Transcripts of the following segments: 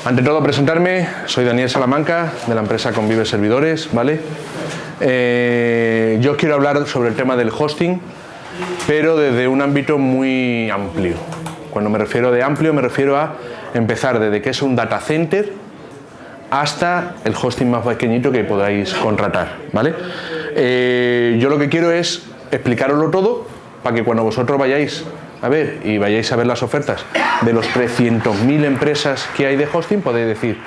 Ante todo, presentarme, soy Daniel Salamanca, de la empresa Convive Servidores, ¿vale? Yo quiero hablar sobre el tema del hosting, pero desde un ámbito muy amplio. Cuando me refiero de amplio, me refiero a empezar desde qué es un data center hasta el hosting más pequeñito que podáis contratar, ¿vale? Yo lo que quiero es explicaroslo todo para que cuando vosotros vayáis a ver y vayáis a ver las ofertas de los 300.000 empresas que hay de hosting, podéis decir,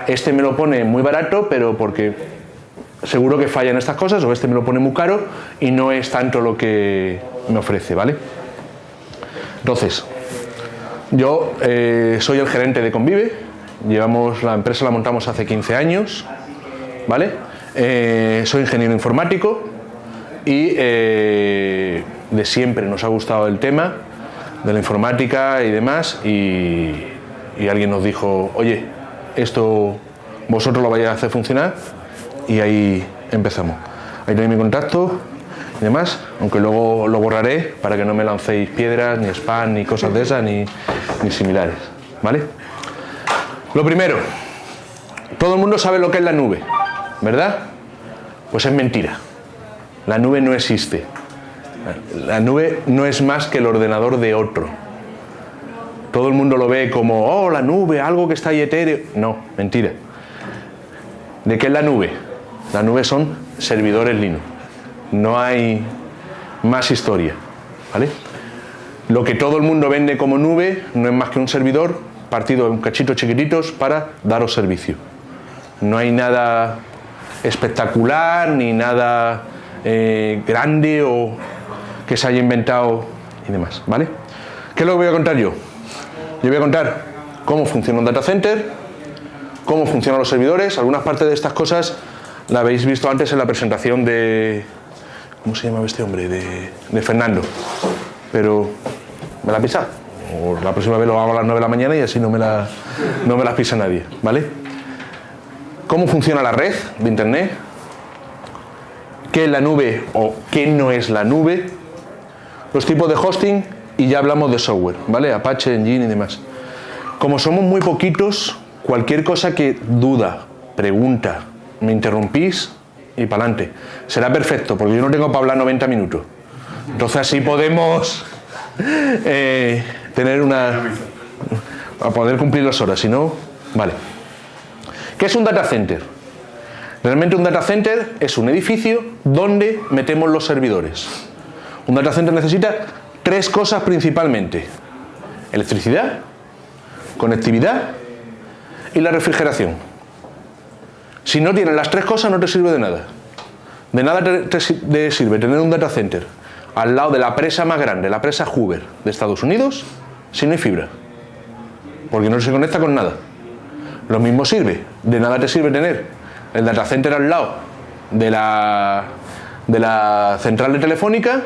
este me lo pone muy barato, pero porque seguro que fallan estas cosas, o este me lo pone muy caro y no es tanto lo que me ofrece, ¿vale? Entonces, yo soy el gerente de Convive, la empresa la montamos hace 15 años, ¿vale? Soy ingeniero informático y de siempre nos ha gustado el tema de la informática y demás, y alguien nos dijo, oye, esto vosotros lo vais a hacer funcionar, y ahí empezamos. Ahí tenéis mi contacto y demás, aunque luego lo borraré para que no me lancéis piedras, ni spam, ni cosas de esas, ni similares, ¿vale? Lo primero, todo el mundo sabe lo que es la nube, ¿verdad? Pues es mentira. La nube no existe. La nube no es más que el ordenador de otro. Todo el mundo lo ve como, oh, la nube, algo que está ahí etéreo. No, mentira. ¿De qué es la nube? La nube son servidores Linux. No hay más historia, ¿vale? Lo que todo el mundo vende como nube no es más que un servidor partido en cachitos chiquititos para daros servicio. No hay nada espectacular ni nada grande o que se haya inventado y demás, ¿vale? ¿Qué es lo que voy a contar yo? Yo voy a contar cómo funciona un data center, cómo funcionan los servidores. Algunas partes de estas cosas la habéis visto antes en la presentación de... ¿Cómo se llama este hombre? De Fernando. Pero me la pisa. O la próxima vez lo hago a las 9 de la mañana y así no me la pisa nadie, ¿vale? ¿Cómo funciona la red de internet? ¿Qué es la nube o qué no es la nube? Los tipos de hosting, y ya hablamos de software, ¿vale? Apache, Engine y demás. Como somos muy poquitos, cualquier cosa que duda, pregunta, me interrumpís y para adelante. Será perfecto, porque yo no tengo para hablar 90 minutos. Entonces así podemos tener a poder cumplir las horas, si no, vale. ¿Qué es un data center? Realmente un data center es un edificio donde metemos los servidores. Un data center necesita tres cosas principalmente: electricidad, conectividad y la refrigeración. Si no tienes las tres cosas no te sirve de nada. De nada te sirve tener un data center al lado de la presa más grande, la presa Hoover de Estados Unidos, si no hay fibra, porque no se conecta con nada. Lo mismo sirve, de nada te sirve tener el data center al lado de la central de telefónica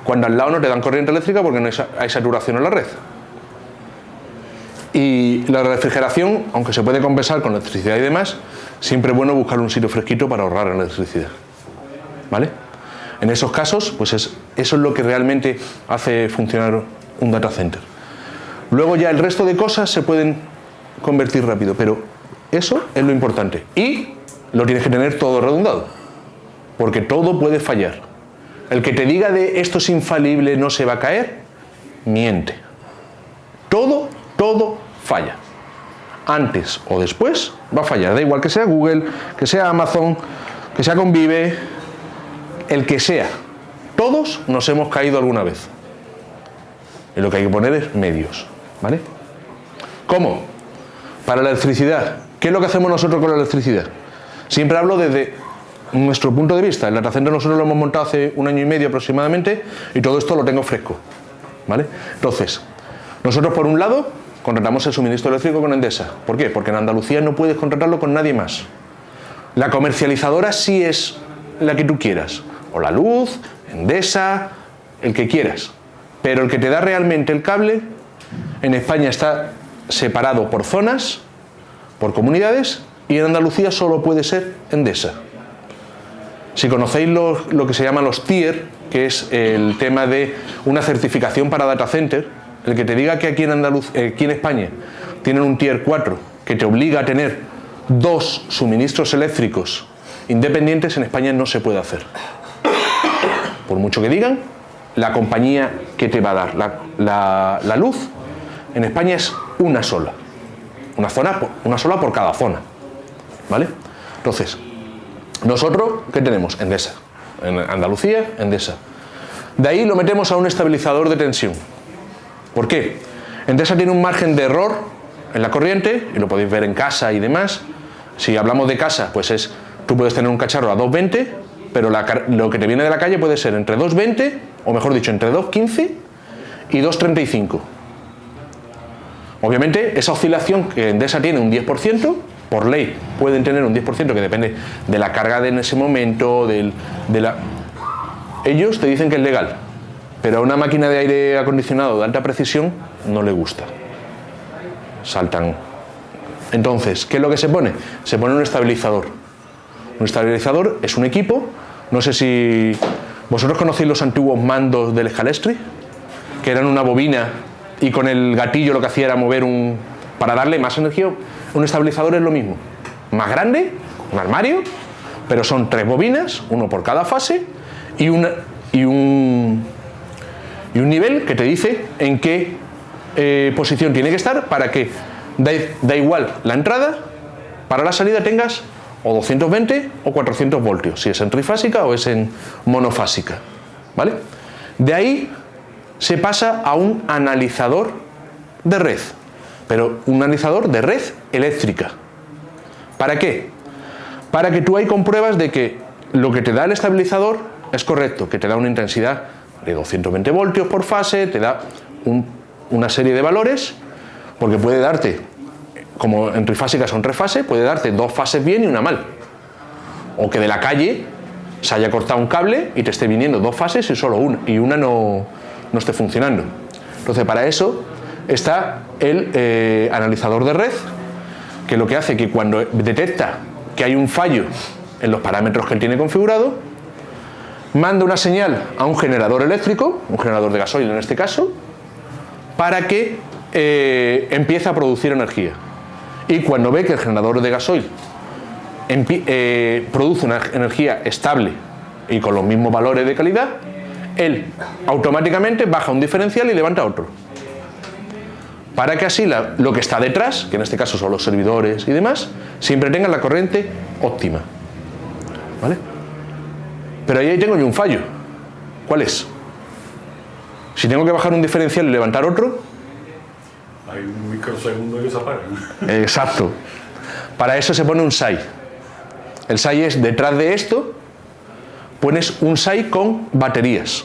cuando al lado no te dan corriente eléctrica porque no hay saturación en la red. Y la refrigeración, aunque se puede compensar con electricidad y demás, siempre es bueno buscar un sitio fresquito para ahorrar en la electricidad, ¿vale? En esos casos, pues eso es lo que realmente hace funcionar un data center. Luego ya el resto de cosas se pueden convertir rápido, pero eso es lo importante. Y lo tienes que tener todo redundado, porque todo puede fallar. El que te diga de esto es infalible, no se va a caer, miente. Todo falla. Antes o después va a fallar. Da igual que sea Google, que sea Amazon, que sea Convive, el que sea. Todos nos hemos caído alguna vez. Y lo que hay que poner es medios, ¿vale? ¿Cómo? Para la electricidad. ¿Qué es lo que hacemos nosotros con la electricidad? Siempre hablo desde nuestro punto de vista. El data center nosotros lo hemos montado hace 1 año y medio aproximadamente y todo esto lo tengo fresco, ¿vale? Entonces, nosotros por un lado contratamos el suministro eléctrico con Endesa. ¿Por qué? Porque en Andalucía no puedes contratarlo con nadie más. La comercializadora sí es la que tú quieras, o La Luz, Endesa, el que quieras, pero el que te da realmente el cable en España está separado por zonas, por comunidades, y en Andalucía solo puede ser Endesa. Si conocéis lo que se llama los tier, que es el tema de una certificación para data center, el que te diga que aquí en España tienen un tier 4 que te obliga a tener dos suministros eléctricos independientes, en España no se puede hacer. Por mucho que digan, la compañía que te va a dar la luz en España es una sola. Una sola por cada zona. ¿Vale? Entonces, nosotros, ¿qué tenemos? Endesa. En Andalucía, Endesa. De ahí lo metemos a un estabilizador de tensión. ¿Por qué? Endesa tiene un margen de error en la corriente, y lo podéis ver en casa y demás. Si hablamos de casa, pues tú puedes tener un cacharro a 220, pero lo que te viene de la calle puede ser entre 220, o mejor dicho, entre 215 y 235. Obviamente, esa oscilación que Endesa tiene un 10%, por ley pueden tener un 10% que depende de la carga en ese momento, ellos te dicen que es legal, pero a una máquina de aire acondicionado de alta precisión no le gusta. Saltan. Entonces, ¿qué es lo que se pone? Se pone un estabilizador. Un estabilizador es un equipo, no sé si vosotros conocéis los antiguos mandos del Scalestri, que eran una bobina y con el gatillo lo que hacía era mover para darle más energía. Un estabilizador es lo mismo, más grande, un armario, pero son 3 bobinas, uno por cada fase, y un nivel que te dice en qué posición tiene que estar para que da igual la entrada, para la salida tengas o 220 o 400 voltios, si es en trifásica o es en monofásica. ¿Vale? De ahí se pasa a un analizador de red, pero un analizador de red eléctrica. ¿Para qué? Para que tú ahí compruebas de que lo que te da el estabilizador es correcto, que te da una intensidad de 220 voltios por fase, te da una serie de valores, porque puede darte, como en trifásica son 3 fases, puede darte 2 fases bien y una mal. O que de la calle se haya cortado un cable y te esté viniendo 2 fases y solo una, y una no esté funcionando. Entonces, para eso está el analizador de red, que lo que hace que cuando detecta que hay un fallo en los parámetros que él tiene configurado, manda una señal a un generador eléctrico, un generador de gasoil en este caso, para que empiece a producir energía. Y cuando ve que el generador de gasoil produce una energía estable y con los mismos valores de calidad, él automáticamente baja un diferencial y levanta otro. Para que así lo que está detrás, que en este caso son los servidores y demás, siempre tengan la corriente óptima. ¿Vale? Pero ahí tengo yo un fallo. ¿Cuál es? Si tengo que bajar un diferencial y levantar otro, hay un microsegundo que se apaga. Exacto. Para eso se pone un SAI. El SAI es, detrás de esto, pones un SAI con baterías.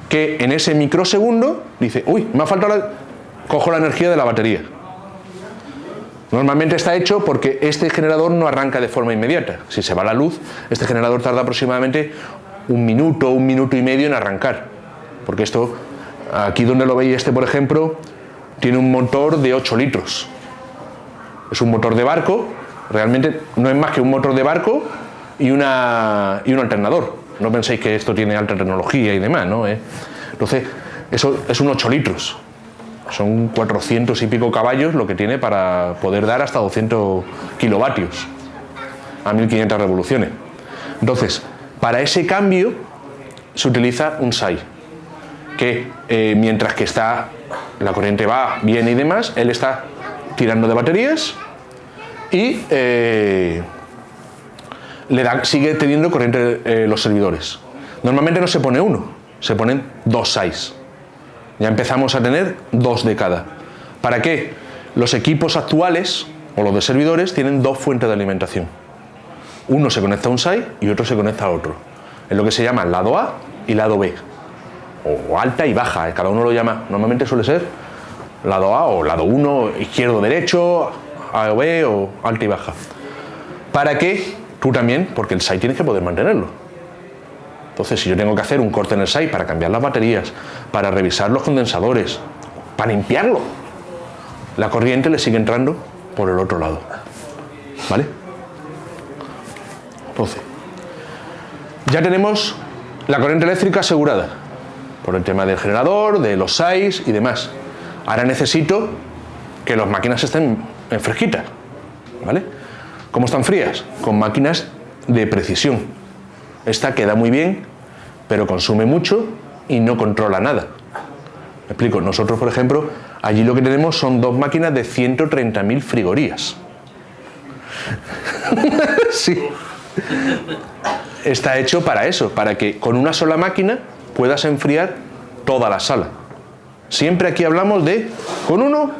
Que en ese microsegundo dice, uy, me ha faltado cojo la energía de la batería. Normalmente está hecho porque este generador no arranca de forma inmediata. Si se va la luz, este generador tarda aproximadamente 1 minuto, 1 minuto y medio en arrancar. Porque esto, aquí donde lo veis, por ejemplo, tiene un motor de 8 litros. Es un motor de barco, realmente no es más que un motor de barco y un alternador. No penséis que esto tiene alta tecnología y demás, ¿no? Entonces, eso es un 8 litros. Son 400 y pico caballos lo que tiene para poder dar hasta 200 kilovatios a 1500 revoluciones. Entonces, para ese cambio se utiliza un SAI, que mientras que la corriente va bien y demás, él está tirando de baterías y sigue teniendo corriente los servidores. Normalmente no se pone uno, se ponen 2 SAIs. Ya empezamos a tener 2 de cada. ¿Para qué? Los equipos actuales, o los de servidores, tienen 2 fuentes de alimentación. Uno se conecta a un SAI y otro se conecta a otro. Es lo que se llama lado A y lado B. O alta y baja, cada uno lo llama. Normalmente suele ser lado A o lado 1, izquierdo, derecho, A o B o alta y baja. ¿Para qué? Tú también, porque el SAI tienes que poder mantenerlo. Entonces, si yo tengo que hacer un corte en el SAI para cambiar las baterías, para revisar los condensadores, para limpiarlo, la corriente le sigue entrando por el otro lado. ¿Vale? Entonces, ya tenemos la corriente eléctrica asegurada por el tema del generador, de los SAIs y demás. Ahora necesito que las máquinas estén fresquitas, ¿vale? ¿Cómo están frías? Con máquinas de precisión. Esta queda muy bien, pero consume mucho y no controla nada. Me explico, nosotros, por ejemplo, allí lo que tenemos son 2 máquinas de 130.000 frigorías. Sí. Está hecho para eso, para que con una sola máquina puedas enfriar toda la sala. Siempre aquí hablamos de con uno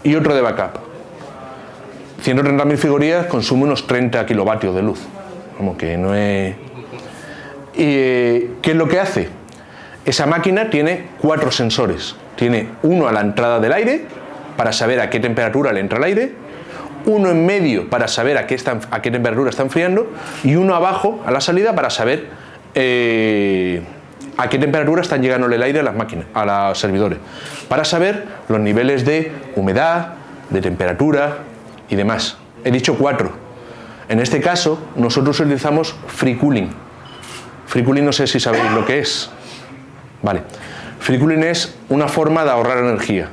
y otro de backup. 130.000 frigorías consume unos 30 kilovatios de luz. Como que no es... ¿Y qué es lo que hace? Esa máquina tiene 4 sensores. Tiene uno a la entrada del aire, para saber a qué temperatura le entra el aire, uno en medio para saber a qué temperatura está enfriando, y uno abajo a la salida para saber a qué temperatura están llegando el aire a las máquinas, a los servidores, para saber los niveles de humedad, de temperatura y demás. He dicho 4. En este caso nosotros utilizamos free cooling. Free cooling no sé si sabéis lo que es. Vale. Free cooling es una forma de ahorrar energía.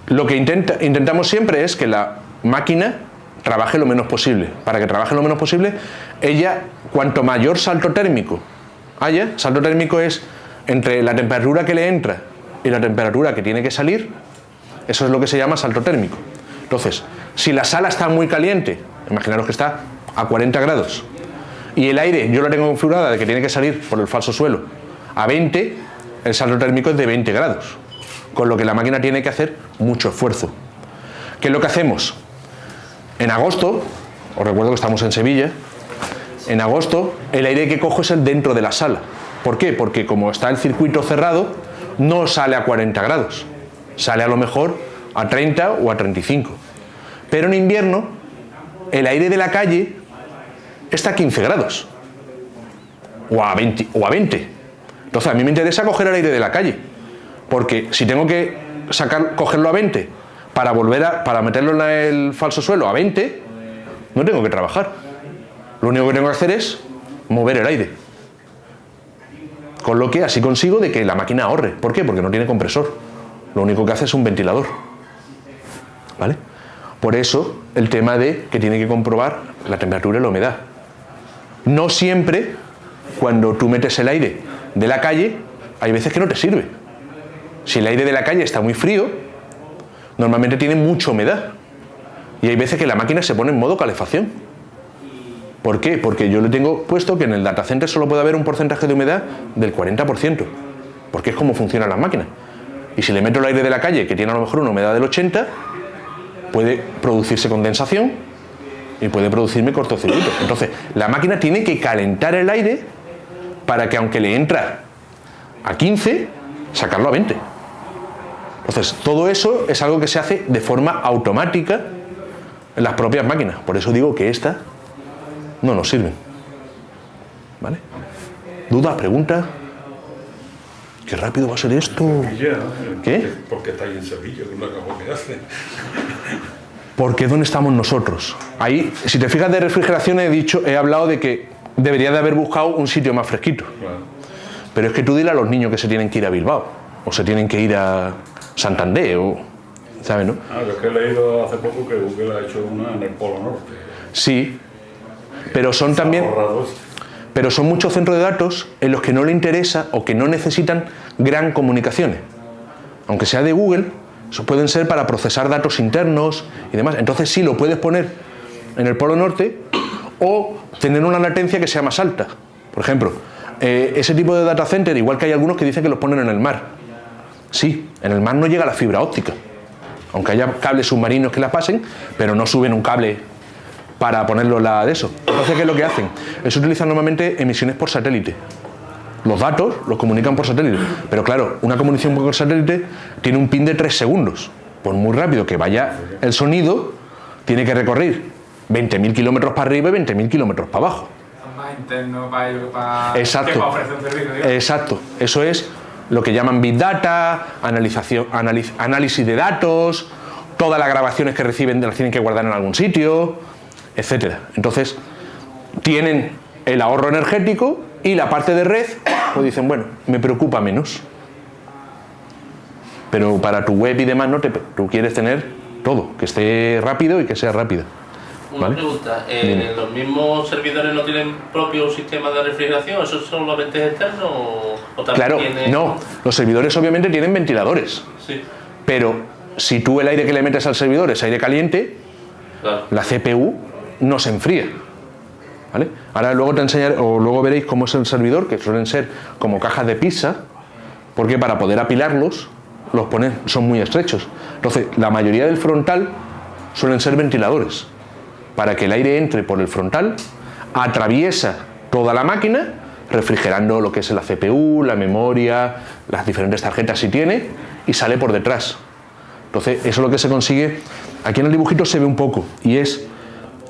Lo que intentamos siempre es que la máquina trabaje lo menos posible. Para que trabaje lo menos posible, ella, cuanto mayor salto térmico haya, salto térmico es entre la temperatura que le entra y la temperatura que tiene que salir, eso es lo que se llama salto térmico. Entonces, si la sala está muy caliente, imaginaros que está a 40 grados, y el aire yo la tengo configurada de que tiene que salir por el falso suelo a 20, el salto térmico es de 20 grados, con lo que la máquina tiene que hacer mucho esfuerzo. ¿Qué es lo que hacemos? En agosto, os recuerdo que estamos en Sevilla, en agosto el aire que cojo es el dentro de la sala. ¿Por qué? Porque como está el circuito cerrado, no sale a 40 grados, sale a lo mejor a 30 o a 35. Pero en invierno, el aire de la calle está a 15 grados, o a 20. Entonces a mí me interesa coger el aire de la calle, porque si tengo que cogerlo a 20 para meterlo en el falso suelo a 20, no tengo que trabajar. Lo único que tengo que hacer es mover el aire. Con lo que así consigo de que la máquina ahorre. ¿Por qué? Porque no tiene compresor. Lo único que hace es un ventilador. ¿Vale? Por eso el tema de que tiene que comprobar la temperatura y la humedad. No siempre, cuando tú metes el aire de la calle, hay veces que no te sirve. Si el aire de la calle está muy frío, normalmente tiene mucha humedad. Y hay veces que la máquina se pone en modo calefacción. ¿Por qué? Porque yo le tengo puesto que en el data center solo puede haber un porcentaje de humedad del 40%. Porque es como funcionan las máquinas. Y si le meto el aire de la calle, que tiene a lo mejor una humedad del 80%, puede producirse condensación y puede producirme cortocircuito. Entonces, la máquina tiene que calentar el aire para que, aunque le entra a 15, sacarlo a 20. Entonces, todo eso es algo que se hace de forma automática en las propias máquinas. Por eso digo que estas no nos sirven. ¿Vale? ¿Duda? ¿Pregunta? ¿Qué rápido va a ser esto? ¿Qué? Porque está ahí en Sevilla, con una caja que hace. Porque ¿dónde estamos nosotros? Ahí, si te fijas de refrigeración, he hablado de que debería de haber buscado un sitio más fresquito. Claro. Pero es que tú dile a los niños que se tienen que ir a Bilbao, o se tienen que ir a Santander, o... ¿sabes, no? Yo es que he leído hace poco que Google ha hecho una en el Polo Norte. Sí, pero son también... Pero son muchos centros de datos en los que no le interesa o que no necesitan gran comunicaciones. Aunque sea de Google, eso pueden ser para procesar datos internos y demás. Entonces sí lo puedes poner en el Polo Norte o tener una latencia que sea más alta. Por ejemplo, ese tipo de data center, igual que hay algunos que dicen que los ponen en el mar. Sí, en el mar no llega la fibra óptica. Aunque haya cables submarinos que la pasen, pero no suben un cable para ponerlo de eso. Entonces, ¿qué es lo que hacen? Es utilizar normalmente emisiones por satélite. Los datos los comunican por satélite. Pero claro, una comunicación por satélite tiene un pin de 3 segundos. Por muy rápido que vaya el sonido, tiene que recorrer 20.000 kilómetros para arriba y 20.000 kilómetros para abajo. Más interno para Exacto. que para ofrecer un servicio. ¿Digo? Exacto. Eso es lo que llaman Big Data, análisis de datos, todas las grabaciones que reciben las tienen que guardar en algún sitio, etcétera. Entonces, tienen el ahorro energético y la parte de red, pues dicen, bueno, me preocupa menos. Pero para tu web y demás, tú quieres tener todo, que esté rápido y que sea rápida. Una ¿Vale? pregunta, Dime. ¿los mismos servidores no tienen propio sistema de refrigeración? ¿Eso solamente es externo o también Claro, tiene...? no, los servidores obviamente tienen ventiladores, Sí, pero si tú el aire que le metes al servidor es aire caliente, claro. la CPU no se enfría. ¿Vale? Ahora luego te enseñaré, o luego veréis cómo es el servidor, que suelen ser como cajas de pizza, porque para poder apilarlos, son muy estrechos. Entonces, la mayoría del frontal suelen ser ventiladores, para que el aire entre por el frontal, atraviesa toda la máquina, refrigerando lo que es la CPU, la memoria, las diferentes tarjetas si tiene, y sale por detrás. Entonces, eso es lo que se consigue. Aquí en el dibujito se ve un poco, y es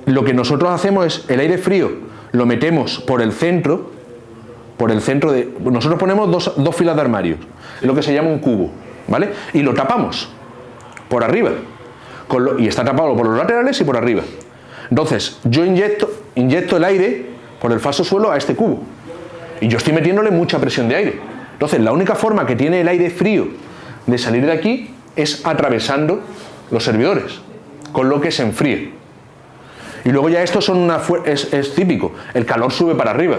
lo que nosotros hacemos es el aire frío lo metemos por el centro de... Nosotros ponemos dos filas de armarios, es lo que se llama un cubo, ¿vale? Y lo tapamos por arriba, y está tapado por los laterales y por arriba. Entonces, yo inyecto el aire por el falso suelo a este cubo, y yo estoy metiéndole mucha presión de aire. Entonces, la única forma que tiene el aire frío de salir de aquí es atravesando los servidores, con lo que se enfríe. Y luego ya esto es típico, el calor sube para arriba,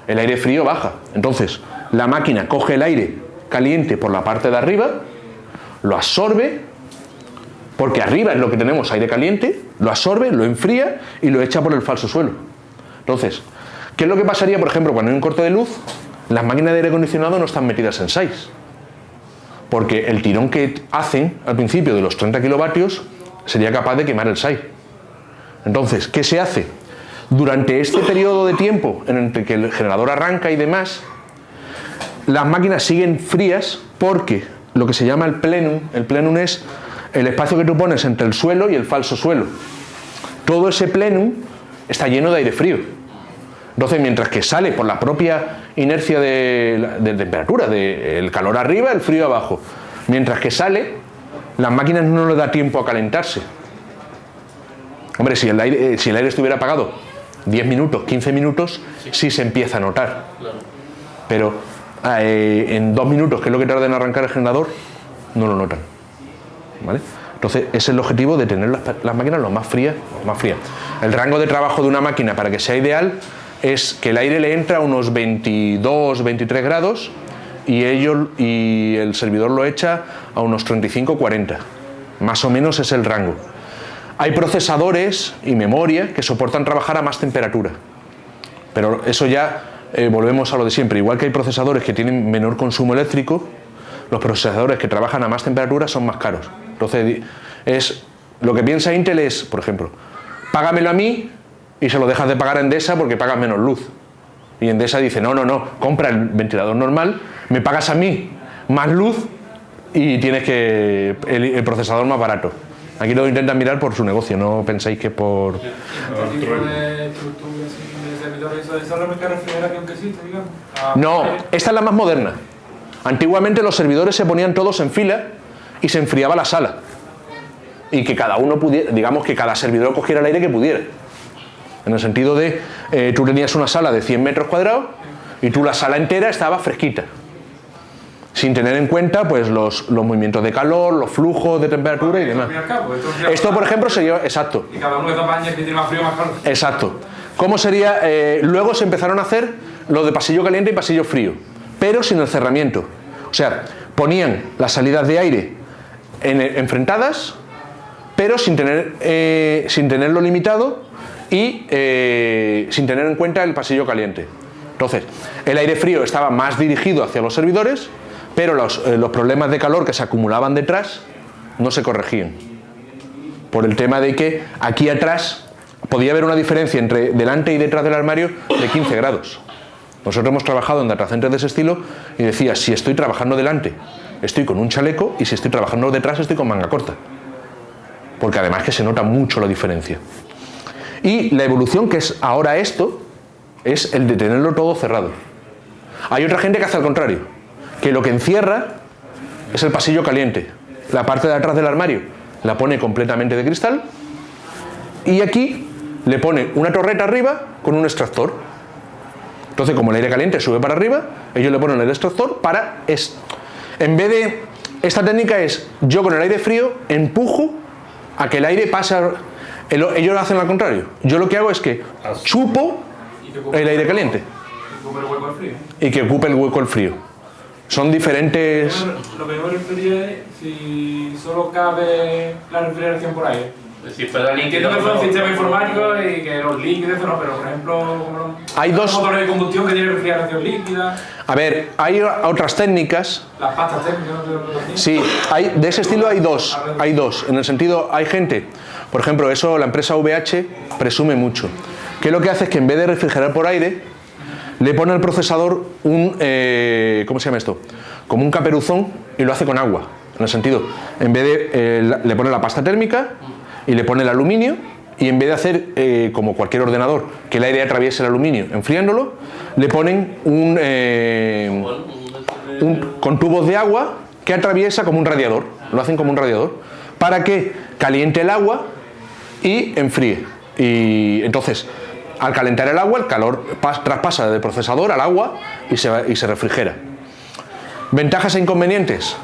el aire frío baja. Entonces, la máquina coge el aire caliente por la parte de arriba, lo absorbe, porque arriba es lo que tenemos, aire caliente, lo absorbe, lo enfría y lo echa por el falso suelo. Entonces, ¿qué es lo que pasaría, por ejemplo, cuando hay un corte de luz? Las máquinas de aire acondicionado no están metidas en SAIs, porque el tirón que hacen al principio de los 30 kilovatios sería capaz de quemar el SAI. Entonces, ¿qué se hace? Durante este periodo de tiempo en el que el generador arranca y demás, las máquinas siguen frías porque lo que se llama el plenum es el espacio que tú pones entre el suelo y el falso suelo. Todo ese plenum está lleno de aire frío. Entonces, mientras que sale por la propia inercia de temperatura, del calor arriba, el frío abajo, mientras que sale, las máquinas no les da tiempo a calentarse. Hombre, si el aire estuviera apagado 10 minutos, 15 minutos, sí se empieza a notar. Pero en 2 minutos, que es lo que tarda en arrancar el generador, no lo notan. ¿Vale? Entonces, ese es el objetivo de tener las máquinas lo más frías. El rango de trabajo de una máquina para que sea ideal es que el aire le entra a unos 22, 23 grados y el servidor lo echa a unos 35, 40. Más o menos es el rango. Hay procesadores y memoria que soportan trabajar a más temperatura, pero eso ya volvemos a lo de siempre. Igual que hay procesadores que tienen menor consumo eléctrico, los procesadores que trabajan a más temperatura son más caros. Entonces, lo que piensa Intel es, por ejemplo, págamelo a mí y se lo dejas de pagar a Endesa porque pagas menos luz. Y Endesa dice, no, compra el ventilador normal, me pagas a mí más luz y tienes el procesador más barato. Aquí lo intentan mirar por su negocio, no pensáis que por... ¿Este tipo de estructuras de servidores, esa es la única refrigeración que existe, digamos? No, esta es la más moderna. Antiguamente los servidores se ponían todos en fila y se enfriaba la sala. Y que cada uno pudiera, digamos que cada servidor cogiera el aire que pudiera. En el sentido de, tú tenías una sala de 100 metros cuadrados y tú la sala entera estaba fresquita. Sin tener en cuenta pues los movimientos de calor, los flujos de temperatura y demás. Esto, por ejemplo, sería... Exacto. Y cada uno de estos baños que tiene más frío, más calor. Exacto. ¿Cómo sería? Luego se empezaron a hacer lo de pasillo caliente y pasillo frío, pero sin el cerramiento. O sea, ponían las salidas de aire enfrentadas, pero sin tenerlo limitado y sin tener en cuenta el pasillo caliente. Entonces, el aire frío estaba más dirigido hacia los servidores, pero los problemas de calor que se acumulaban detrás no se corregían. Por el tema de que aquí atrás podía haber una diferencia entre delante y detrás del armario de 15 grados. Nosotros hemos trabajado en data centers de ese estilo y decía, si estoy trabajando delante, estoy con un chaleco, y si estoy trabajando detrás, estoy con manga corta. Porque además que se nota mucho la diferencia. Y la evolución que es ahora esto, es el de tenerlo todo cerrado. Hay otra gente que hace al contrario, que lo que encierra es el pasillo caliente. La parte de atrás del armario la pone completamente de cristal y aquí le pone una torreta arriba con un extractor. Entonces, como el aire caliente sube para arriba, ellos le ponen el extractor para... En vez de... Esta técnica es, yo con el aire frío empujo a que el aire pasa. Ellos lo hacen al contrario. Yo lo que hago es que chupo el aire caliente Y ocupe el hueco al frío. y que ocupe el hueco el frío. Son diferentes. Lo que yo me refería es si solo cabe la refrigeración por aire. Si fuera líquido. Entiendo que fue un sistema informático y que los líquidos, no, pero por ejemplo, como Hay dos- los motores de combustión que tienen refrigeración líquida, A ver, hay otras técnicas. las pastas térmicas, no sé lo que Sí, de ese estilo hay dos. Hay dos. En el sentido, hay gente. Por ejemplo, eso la empresa VH presume mucho. Que lo que hace es que en vez de refrigerar por aire, le pone al procesador un. ¿Cómo se llama esto? Como un caperuzón y lo hace con agua. En el sentido, en vez de. Le pone la pasta térmica y le pone el aluminio. Y en vez de hacer como cualquier ordenador, que el aire atraviese el aluminio enfriándolo, le ponen con tubos de agua que atraviesa como un radiador. Lo hacen como un radiador. Para que caliente el agua y enfríe. Y entonces, al calentar el agua, el calor traspasa del procesador al agua y se refrigera. ¿Ventajas e inconvenientes?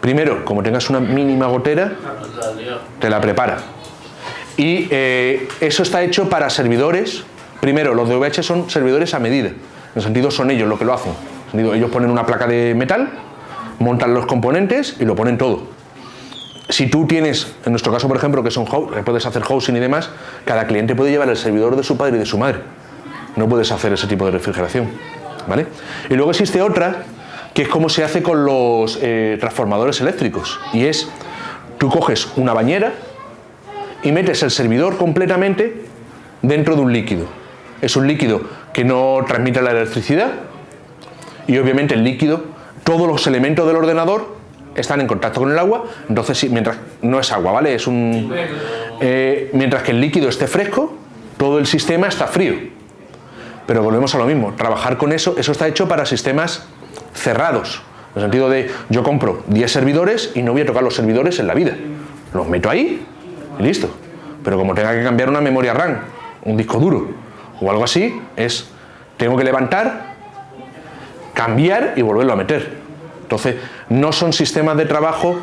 Primero, como tengas una mínima gotera, te la prepara. Y eso está hecho para servidores. Primero, los de VH son servidores a medida. En el sentido, son ellos los que lo hacen. En el sentido, ellos ponen una placa de metal, montan los componentes y lo ponen todo. Si tú tienes, en nuestro caso por ejemplo, que son puedes hacer hosting y demás, cada cliente puede llevar el servidor de su padre y de su madre. No puedes hacer ese tipo de refrigeración, ¿vale? Y luego existe otra, que es como se hace con los transformadores eléctricos. Y es, tú coges una bañera y metes el servidor completamente dentro de un líquido. Es un líquido que no transmite la electricidad y obviamente el líquido, todos los elementos del ordenador están en contacto con el agua, entonces sí, mientras no es agua, ¿vale? Es un mientras que el líquido esté fresco, todo el sistema está frío. Pero volvemos a lo mismo, trabajar con eso está hecho para sistemas cerrados, en el sentido de yo compro 10 servidores y no voy a tocar los servidores en la vida. Los meto ahí y listo. Pero como tenga que cambiar una memoria RAM, un disco duro o algo así, tengo que levantar, cambiar y volverlo a meter. Entonces, no son sistemas de trabajo,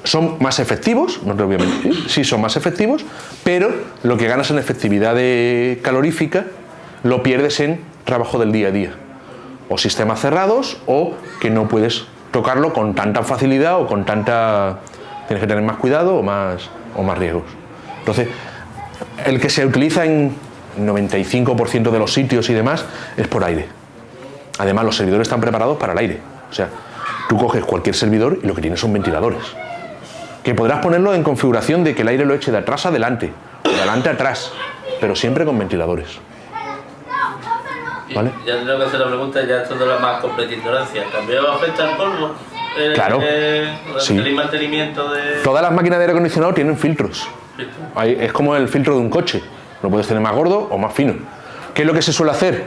son más efectivos, no te lo voy a mentir, sí son más efectivos, pero lo que ganas en efectividad calorífica lo pierdes en trabajo del día a día. O sistemas cerrados o que no puedes tocarlo con tanta facilidad o con tanta. Tienes que tener más cuidado o más riesgos. Entonces, el que se utiliza en 95% de los sitios y demás es por aire. Además, los servidores están preparados para el aire. O sea, tú coges cualquier servidor y lo que tienes son ventiladores. Que podrás ponerlo en configuración de que el aire lo eche de atrás a adelante, o de adelante a atrás, pero siempre con ventiladores. ¿Vale? Ya tengo que hacer la pregunta, ya esto de la más completa ignorancia. ¿También afecta al polvo? Claro, sí. El mantenimiento de. Todas las máquinas de aire acondicionado tienen filtros. Es como el filtro de un coche. Lo puedes tener más gordo o más fino. ¿Qué es lo que se suele hacer?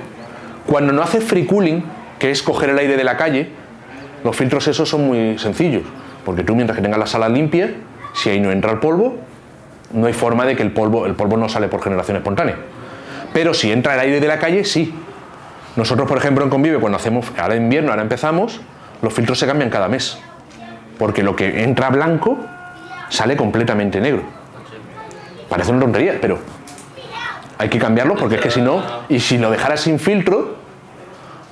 Cuando no haces free cooling, que es coger el aire de la calle, los filtros esos son muy sencillos. Porque tú, mientras que tengas la sala limpia, si ahí no entra el polvo, no hay forma de que el polvo no sale por generación espontánea. Pero si entra el aire de la calle, sí. Nosotros, por ejemplo, en Convive, cuando hacemos, ahora en invierno, ahora empezamos, los filtros se cambian cada mes. Porque lo que entra blanco sale completamente negro. Parece una tontería, pero hay que cambiarlo porque es que si no, y si lo dejaras sin filtro,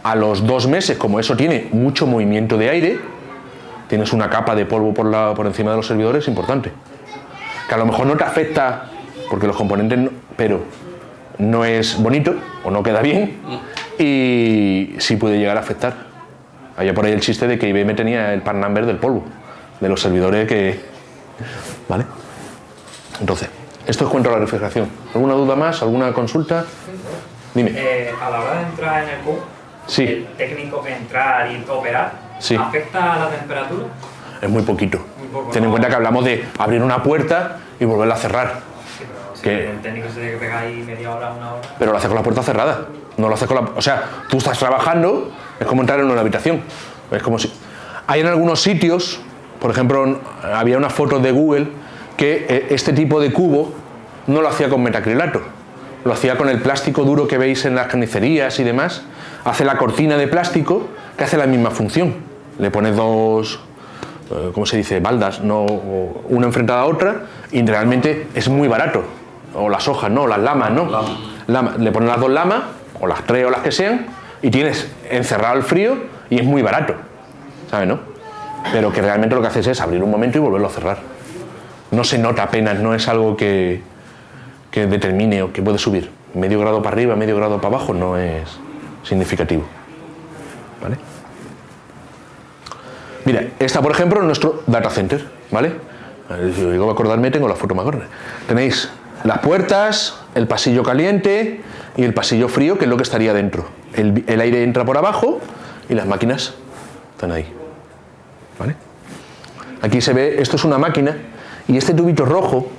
a los 2 meses, como eso tiene mucho movimiento de aire, tienes una capa de polvo por encima de los servidores importante. Que a lo mejor no te afecta, porque los componentes pero no es bonito o no queda bien, y sí puede llegar a afectar. Había por ahí el chiste de que IBM tenía el pan number del polvo, de los servidores que. ¿Vale? Entonces, esto es cuanto a la refrigeración. ¿Alguna duda más? ¿Alguna consulta? Dime. A la hora de entrar en el CUB, Sí. el técnico que entrar y operar, Sí. ¿afecta a la temperatura? Es muy poquito. Muy poco, Ten en ¿no? cuenta que hablamos de abrir una puerta y volverla a cerrar. Sí, pero si ¿Qué? el técnico se tiene que pegar ahí media hora, 1 hora. Pero lo hace con la puerta cerrada. No lo hace con la. O sea, tú estás trabajando, es como entrar en una habitación. Es como si. Hay en algunos sitios, por ejemplo, había unas fotos de Google que este tipo de cubo no lo hacía con metacrilato. Lo hacía con el plástico duro que veis en las carnicerías y demás. Hace la cortina de plástico que hace la misma función. Le pones dos ¿cómo se dice? Baldas, no una enfrentada a otra, y realmente es muy barato. O las hojas, ¿no? Las lamas, ¿no? Le pones las 2 lamas, o las 3 o las que sean, y tienes encerrado el frío y es muy barato, ¿sabes, no? Pero que realmente lo que haces es abrir un momento y volverlo a cerrar. No se nota apenas, no es algo que determine o que puede subir. Medio grado para arriba, medio grado para abajo no es significativo. ¿Vale? Mira, esta por ejemplo es nuestro data center, ¿vale? Si os digo acordarme, tengo la foto más grande. Tenéis las puertas, el pasillo caliente y el pasillo frío, que es lo que estaría dentro. El aire entra por abajo y las máquinas están ahí. ¿Vale? Aquí se ve, esto es una máquina, y este tubito rojo,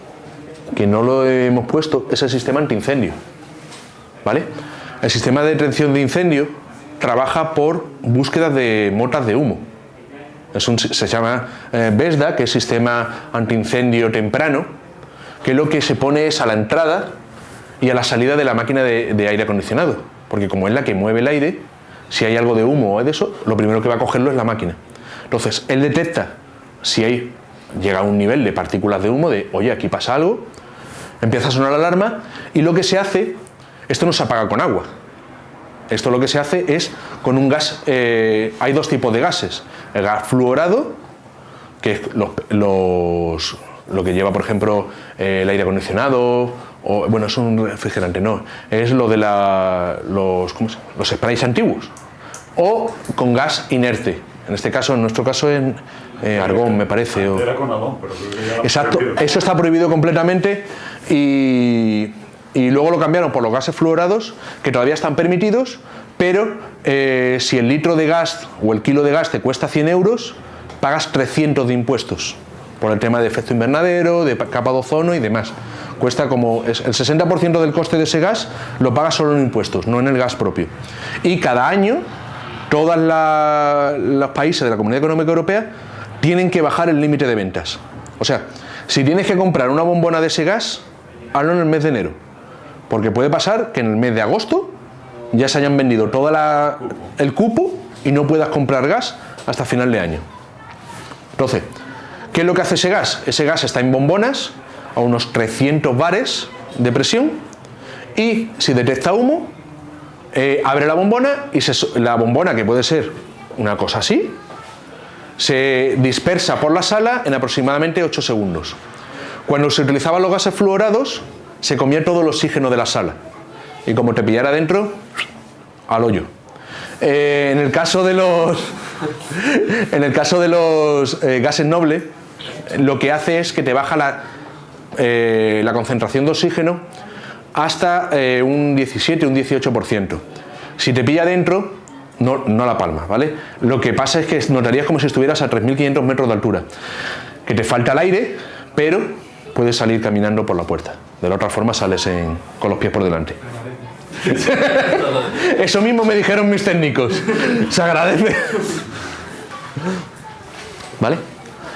que no lo hemos puesto, es el sistema antiincendio. ¿Vale? El sistema de detención de incendio trabaja por búsqueda de motas de humo. Se llama BESDA, que es sistema antiincendio temprano, que lo que se pone es a la entrada y a la salida de la máquina de aire acondicionado, porque como es la que mueve el aire, si hay algo de humo o de eso, lo primero que va a cogerlo es la máquina. Entonces, él detecta si llega a un nivel de partículas de humo, de oye, aquí pasa algo, empieza a sonar la alarma, y lo que se hace, esto no se apaga con agua, esto lo que se hace es con un gas, hay 2 tipos de gases, el gas fluorado, que es lo que lleva, por ejemplo, el aire acondicionado, o bueno, es un refrigerante, no, es lo de los sprays antiguos, o con gas inerte. En este caso, en nuestro caso, en argón, me parece. Era con argón, pero exacto, eso está prohibido completamente, y luego lo cambiaron por los gases fluorados, que todavía están permitidos, pero si el litro de gas o el kilo de gas te cuesta 100 euros, pagas 300 de impuestos, por el tema de efecto invernadero, de capa de ozono y demás. Cuesta como el 60% del coste de ese gas lo pagas solo en impuestos, no en el gas propio. Y cada año todos los países de la Comunidad Económica Europea tienen que bajar el límite de ventas. O sea, si tienes que comprar una bombona de ese gas, hazlo en el mes de enero, porque puede pasar que en el mes de agosto ya se hayan vendido todo el cupo y no puedas comprar gas hasta final de año. Entonces, ¿qué es lo que hace ese gas? Ese gas está en bombonas a unos 300 bares de presión, y si detecta humo, abre la bombona, y la bombona, que puede ser una cosa así, se dispersa por la sala en aproximadamente 8 segundos. Cuando se utilizaban los gases fluorados, se comía todo el oxígeno de la sala, y como te pillara dentro, al hoyo. En el caso de los gases nobles, lo que hace es que te baja la concentración de oxígeno hasta un 17, un 18%. Si te pilla dentro, no la palmas, ¿vale? Lo que pasa es que notarías como si estuvieras a 3.500 metros de altura, que te falta el aire, pero puedes salir caminando por la puerta. De la otra forma sales con los pies por delante. Eso mismo me dijeron mis técnicos. Se agradece. ¿Vale?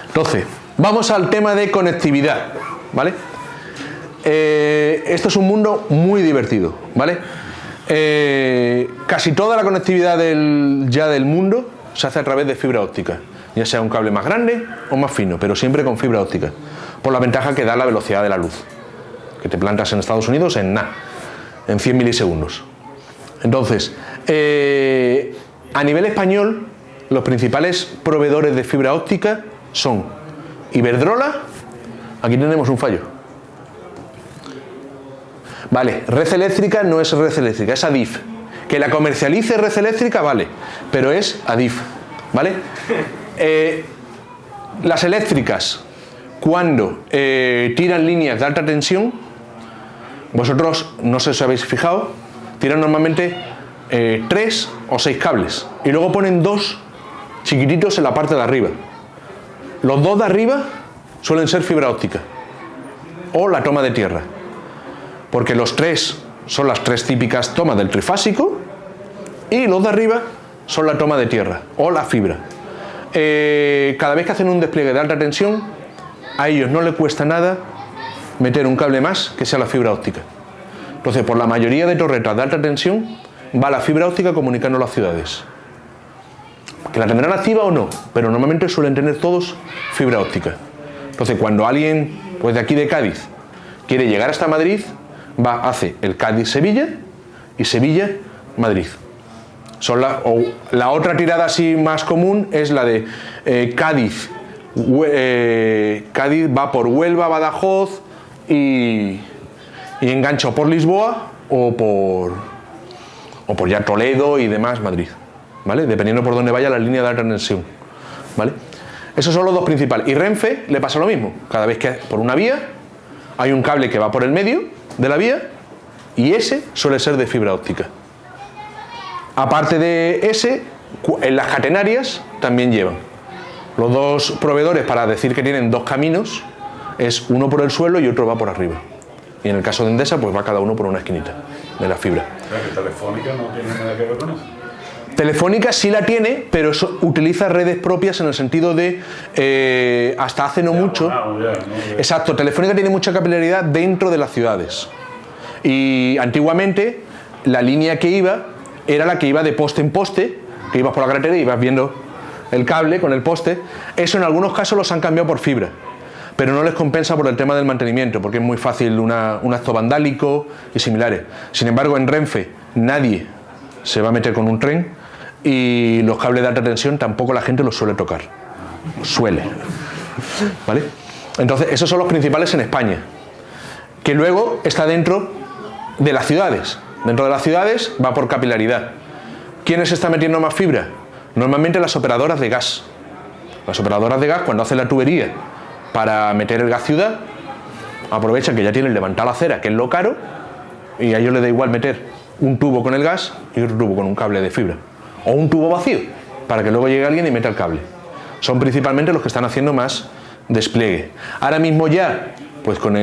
Entonces, vamos al tema de conectividad, ¿vale? Esto es un mundo muy divertido, ¿vale? Casi toda la conectividad del mundo se hace a través de fibra óptica, ya sea un cable más grande o más fino, pero siempre con fibra óptica, por la ventaja que da la velocidad de la luz, que te plantas en Estados Unidos en 100 milisegundos. Entonces, a nivel español, los principales proveedores de fibra óptica son Iberdrola. Aquí tenemos un fallo. Vale, Red Eléctrica no es Red Eléctrica, es Adif. Que la comercialice Red Eléctrica, vale, pero es Adif, ¿vale? Las eléctricas, cuando tiran líneas de alta tensión, vosotros, no sé si os habéis fijado, tiran normalmente 3 o 6 cables, y luego ponen 2 chiquititos en la parte de arriba. Los 2 de arriba suelen ser fibra óptica o la toma de tierra, porque los 3 son las 3 típicas tomas del trifásico, y los de arriba son la toma de tierra o la fibra. Cada vez que hacen un despliegue de alta tensión, a ellos no les cuesta nada meter un cable más que sea la fibra óptica. Entonces, por la mayoría de torretas de alta tensión va la fibra óptica comunicando las ciudades. que la tendrán activa o no, pero normalmente suelen tener todos fibra óptica. Entonces, cuando alguien, pues de aquí de Cádiz, quiere llegar hasta Madrid, hace el Cádiz-Sevilla y Sevilla-Madrid. La otra tirada así más común es la de Cádiz. Cádiz va por Huelva, Badajoz y engancha por Lisboa o por ya Toledo y demás Madrid, ¿vale? Dependiendo por dónde vaya la línea de alta tensión, ¿vale? Esos son los dos principales. Y Renfe le pasa lo mismo. Cada vez que por una vía hay un cable que va por el medio de la vía y ese suele ser de fibra óptica. Aparte de ese, en las catenarias también llevan. Los dos proveedores, para decir que tienen dos caminos, es uno por el suelo y otro va por arriba. Y en el caso de Endesa, pues va cada uno por una esquinita de la fibra. O sea, que Telefónica no tiene nada que ver con eso. Telefónica sí la tiene, pero utiliza redes propias en el sentido de, hasta hace no mucho... Exacto, Telefónica tiene mucha capilaridad dentro de las ciudades. Y antiguamente la línea que iba era la que iba de poste en poste, que ibas por la carretera y ibas viendo el cable con el poste. Eso en algunos casos los han cambiado por fibra, pero no les compensa por el tema del mantenimiento, porque es muy fácil un acto vandálico y similares. Sin embargo, en Renfe nadie se va a meter con un tren y los cables de alta tensión tampoco la gente los suele tocar. ¿Vale? Entonces, esos son los principales en España, que luego está dentro de las ciudades. Dentro de las ciudades va por capilaridad. ¿Quiénes están metiendo más fibra? Normalmente las operadoras de gas. Las operadoras de gas, cuando hacen la tubería para meter el gas ciudad, aprovechan que ya tienen levantada la acera, que es lo caro, y a ellos les da igual meter un tubo con el gas y otro tubo con un cable de fibra. O un tubo vacío, para que luego llegue alguien y meta el cable. Son principalmente los que están haciendo más despliegue. Ahora mismo ya, pues con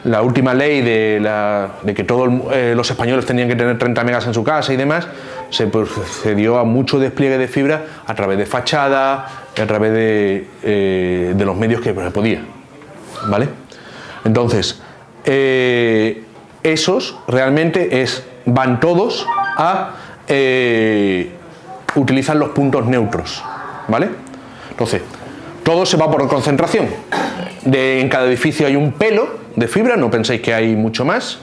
la última ley de que todos los españoles tenían que tener 30 megas en su casa y demás, se procedió a mucho despliegue de fibra a través de fachada, a través de los medios que se podía, ¿vale? Entonces, esos realmente van todos a utilizar los puntos neutros, ¿vale? Entonces, todo se va por concentración. En cada edificio hay un pelo de fibra, no penséis que hay mucho más.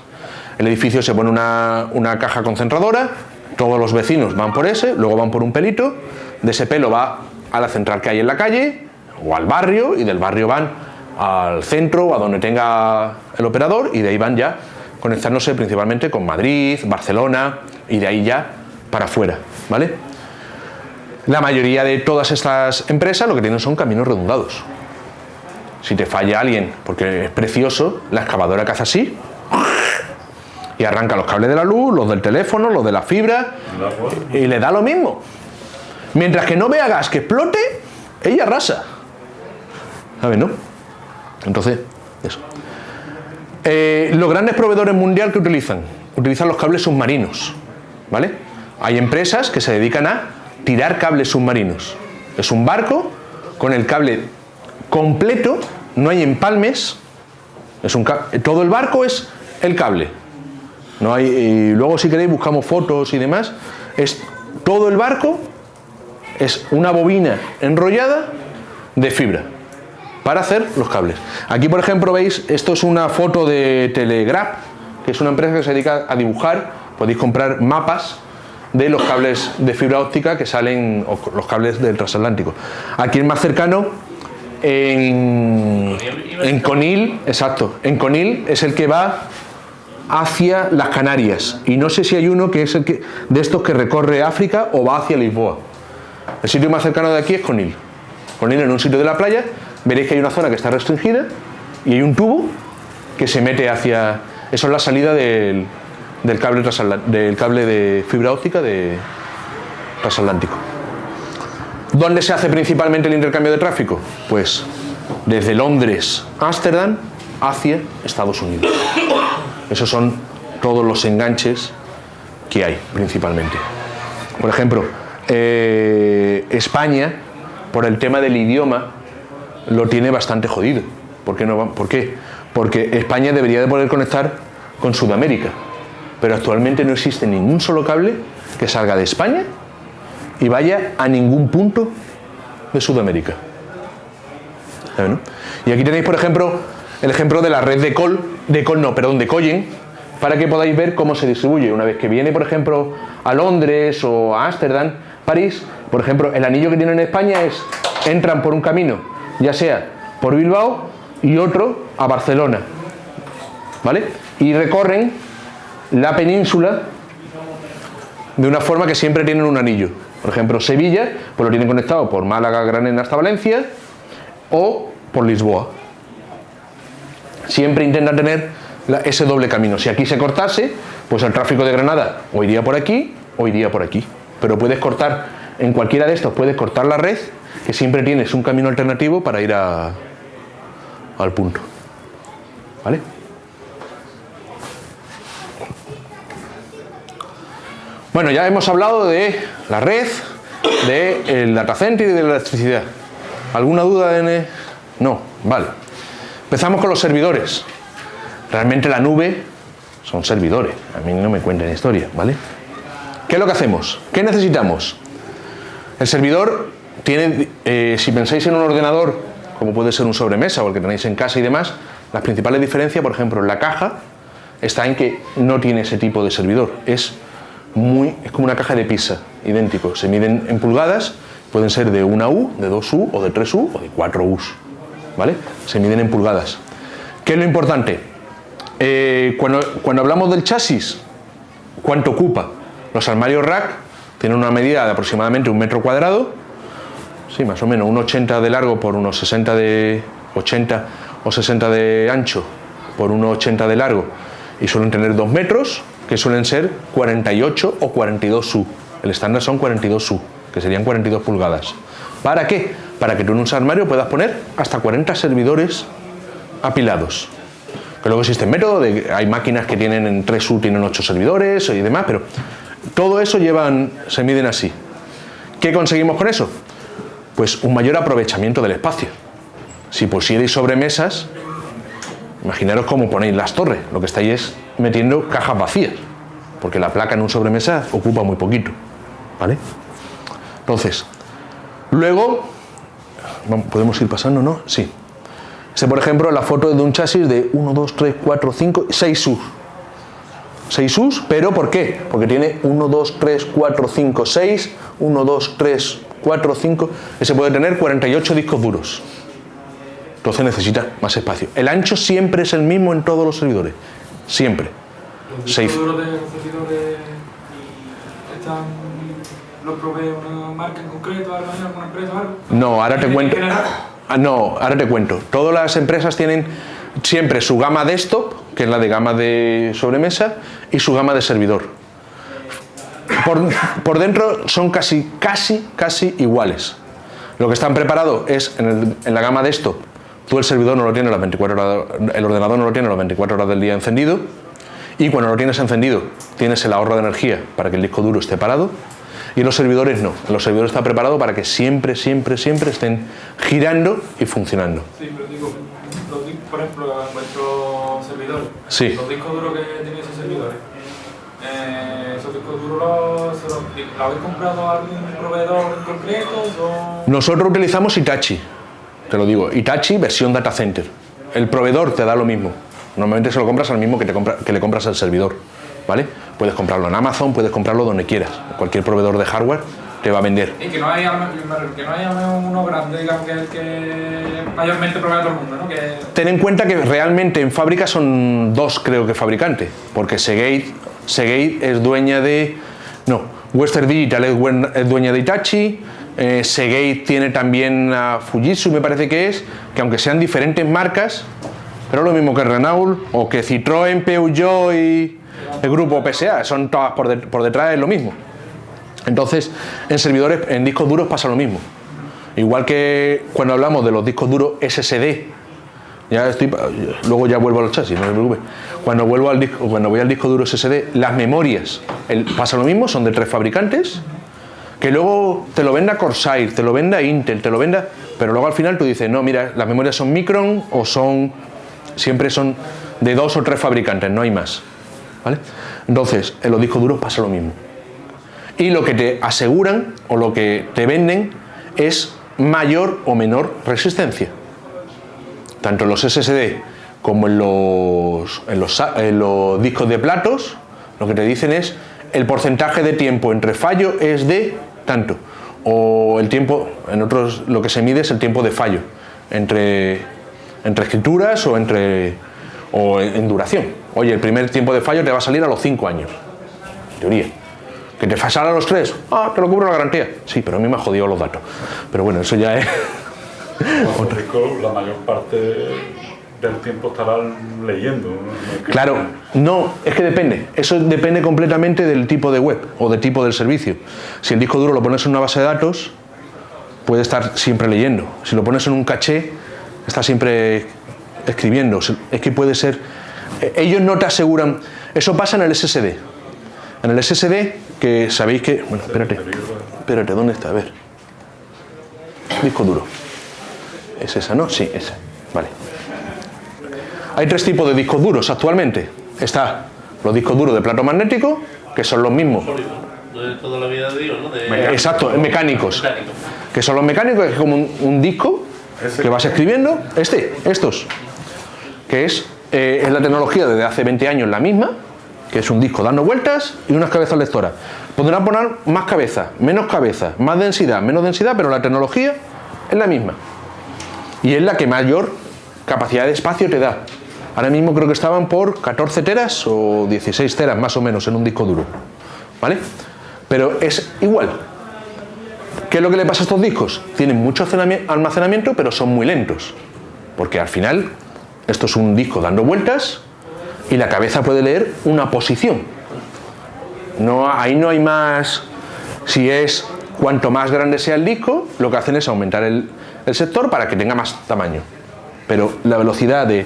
El edificio se pone una caja concentradora, todos los vecinos van por ese, luego van por un pelito, de ese pelo va a la central que hay en la calle o al barrio, y del barrio van al centro o a donde tenga el operador, y de ahí van ya conectándose principalmente con Madrid, Barcelona, y de ahí ya para afuera, ¿vale? La mayoría de todas estas empresas lo que tienen son caminos redundados. Si te falla alguien, porque es precioso, la excavadora que hace así y arranca los cables de la luz, los del teléfono, los de la fibra, y le da lo mismo. Mientras que no vea gas que explote, ella arrasa. ¿Sabes, no? Entonces, eso. Los grandes proveedores mundiales que utilizan los cables submarinos, ¿vale? Hay empresas que se dedican a tirar cables submarinos. Es un barco con el cable completo, no hay empalmes, todo el barco es el cable. No hay, y luego si queréis buscamos fotos y demás. Todo el barco es una bobina enrollada de fibra para hacer los cables. Aquí, por ejemplo, veis, esto es una foto de Telegraph, que es una empresa que se dedica a dibujar. Podéis comprar mapas de los cables de fibra óptica que salen, o los cables del transatlántico. Aquí el más cercano, en Conil, exacto, en Conil es el que va hacia las Canarias, y no sé si hay uno que es de estos que recorre África o va hacia Lisboa. El sitio más cercano de aquí es Conil. Conil, en un sitio de la playa, veréis que hay una zona que está restringida y hay un tubo que se mete hacia... Eso es la salida del cable de fibra óptica de transatlántico. ¿Dónde se hace principalmente el intercambio de tráfico? Pues desde Londres a Ámsterdam hacia Estados Unidos. Esos son todos los enganches que hay principalmente. Por ejemplo, España, por el tema del idioma, lo tiene bastante jodido. ¿Por qué? Porque España debería de poder conectar con Sudamérica, pero actualmente no existe ningún solo cable que salga de España y vaya a ningún punto de Sudamérica. ¿Saben, no? Y aquí tenéis, por ejemplo, el ejemplo de la red de Collen, para que podáis ver cómo se distribuye. Una vez que viene, por ejemplo, a Londres o a Ámsterdam, París, por ejemplo, el anillo que tienen en España es, entran por un camino, ya sea por Bilbao y otro a Barcelona, ¿vale? Y recorren la península de una forma que siempre tienen un anillo. Por ejemplo, Sevilla, pues lo tienen conectado por Málaga, Granada hasta Valencia o por Lisboa. Siempre intentan tener ese doble camino. Si aquí se cortase, pues el tráfico de Granada o iría por aquí o iría por aquí. Pero puedes cortar, en cualquiera de estos puedes cortar la red, que siempre tienes un camino alternativo para ir al punto. ¿Vale? Bueno, ya hemos hablado de la red, del data center y de la electricidad. ¿Alguna duda en...? No, vale. Empezamos con los servidores. Realmente la nube son servidores. A mí no me cuenten historia, ¿vale? ¿Qué es lo que hacemos? ¿Qué necesitamos? El servidor tiene, si pensáis en un ordenador, como puede ser un sobremesa o el que tenéis en casa y demás, las principales diferencias, por ejemplo, en la caja, está en que no tiene ese tipo de servidor. Es como una caja de pizza, idéntico. Se miden en pulgadas, pueden ser de 1 U, de 2 U, o de 3 U, o de 4 U's, ¿vale? Se miden en pulgadas. ¿Qué es lo importante? Cuando hablamos del chasis, ¿cuánto ocupa? Los armarios rack tienen una medida de aproximadamente 1 metro cuadrado, sí, más o menos, 1,80 de largo por unos 60 de 80 o 60 de ancho por 1,80 de largo, y suelen tener 2 metros, que suelen ser 48 o 42 U. El estándar son 42 U, que serían 42 pulgadas. ¿Para qué? Para que tú en un armario puedas poner hasta 40 servidores apilados. Que luego existe el método hay máquinas que tienen en 3 U, tienen 8 servidores y demás, pero todo eso se miden así. ¿Qué conseguimos con eso? Pues un mayor aprovechamiento del espacio. Si pusierais sobremesas, imaginaros cómo ponéis las torres, lo que estáis es metiendo cajas vacías, porque la placa en un sobremesa ocupa muy poquito, ¿vale? Entonces, luego, ¿podemos ir pasando, no? Sí. Por ejemplo, la foto de un chasis de 1, 2, 3, 4, 5, 6 US. 6 US, pero ¿por qué? Porque tiene 1, 2, 3, 4, 5, 6, 1, 2, 3, 4, 5, ese puede tener 48 discos duros. Entonces necesita más espacio. El ancho siempre es el mismo en todos los servidores. Siempre. ¿Los discos duros de los servidores los provee una marca en concreto, alguna empresa o algo? No, ahora te cuento. No, ahora te cuento. Todas las empresas tienen siempre su gama desktop, que es la de gama de sobremesa, y su gama de servidor. Por dentro son casi iguales. Lo que están preparados es en la gama desktop. Tú el servidor no lo tienes las 24 horas, el ordenador no lo tiene las 24 horas del día encendido, y cuando lo tienes encendido tienes el ahorro de energía para que el disco duro esté parado, y los servidores no. Los servidores están preparados para que siempre estén girando y funcionando. Sí, pero digo, por ejemplo, vuestros servidores, sí. Los discos duros que tenéis esos servidores, ¿esos discos duros los habéis comprado a algún proveedor en concreto? O... Nosotros utilizamos Hitachi. Te lo digo, Hitachi versión data center. El proveedor te da lo mismo. Normalmente se lo compras al mismo que le compras al servidor, ¿vale? Puedes comprarlo en Amazon, puedes comprarlo donde quieras. Cualquier proveedor de hardware te va a vender. Y que no haya uno grande, digamos, que mayormente provee a todo el mundo, ¿no? Ten en cuenta que realmente en fábrica son 2, creo que fabricantes, porque Seagate es dueña de... No, Western Digital es dueña de Hitachi. Seagate tiene también a Fujitsu, me parece que es, que aunque sean diferentes marcas, pero lo mismo que Renault o que Citroën, Peugeot y el grupo PSA, son todas por detrás, es lo mismo. Entonces, en servidores, en discos duros pasa lo mismo. Igual que cuando hablamos de los discos duros SSD, luego ya vuelvo a los chasis, no se preocupe. Cuando voy al disco duro SSD, las memorias pasa lo mismo, son de 3 fabricantes. Que luego te lo venda Corsair, te lo venda Intel, te lo venda... Pero luego al final tú dices, no, mira, las memorias son Micron o siempre son de 2 o 3 fabricantes, no hay más, ¿vale? Entonces, en los discos duros pasa lo mismo. y lo que te aseguran o lo que te venden es mayor o menor resistencia. Tanto en los SSD como en los discos de platos, lo que te dicen es el porcentaje de tiempo entre fallo es de tanto, o el tiempo, en otros lo que se mide es el tiempo de fallo entre escrituras o en duración. Oye, el primer tiempo de fallo te va a salir a los 5 años, en teoría. Que te fallara a los 3, te lo cubro la garantía. Sí, pero a mí me ha jodido los datos. Pero bueno, eso ya es... Los discos, la mayor parte del tiempo estarán leyendo, ¿no? Claro, no, es que depende. Eso depende completamente del tipo de web o del tipo del servicio. Si el disco duro lo pones en una base de datos, puede estar siempre leyendo. Si lo pones en un caché, está siempre escribiendo. Es que puede ser... Ellos no te aseguran... Eso pasa en el SSD. En el SSD, que sabéis que... Bueno, espérate, ¿dónde está? A ver. Disco duro. ¿Es esa, no? Sí, esa. Vale. Hay 3 tipos de discos duros actualmente. Está los discos duros de plato magnético, que son los mismos. De toda la vida de Dios, ¿no? Exacto, mecánicos. Que son los mecánicos, que es como un disco que vas escribiendo. Estos. Que es la tecnología desde hace 20 años la misma, que es un disco dando vueltas y unas cabezas lectoras. Podrán poner más cabezas, menos cabezas, más densidad, menos densidad, pero la tecnología es la misma. Y es la que mayor capacidad de espacio te da. Ahora mismo creo que estaban por 14 teras o 16 teras más o menos en un disco duro. ¿Vale? Pero es igual. ¿Qué es lo que le pasa a estos discos? Tienen mucho almacenamiento, pero son muy lentos. Porque al final, esto es un disco dando vueltas y la cabeza puede leer una posición. Ahí no hay más. Si es cuanto más grande sea el disco, lo que hacen es aumentar el sector para que tenga más tamaño. Pero la velocidad de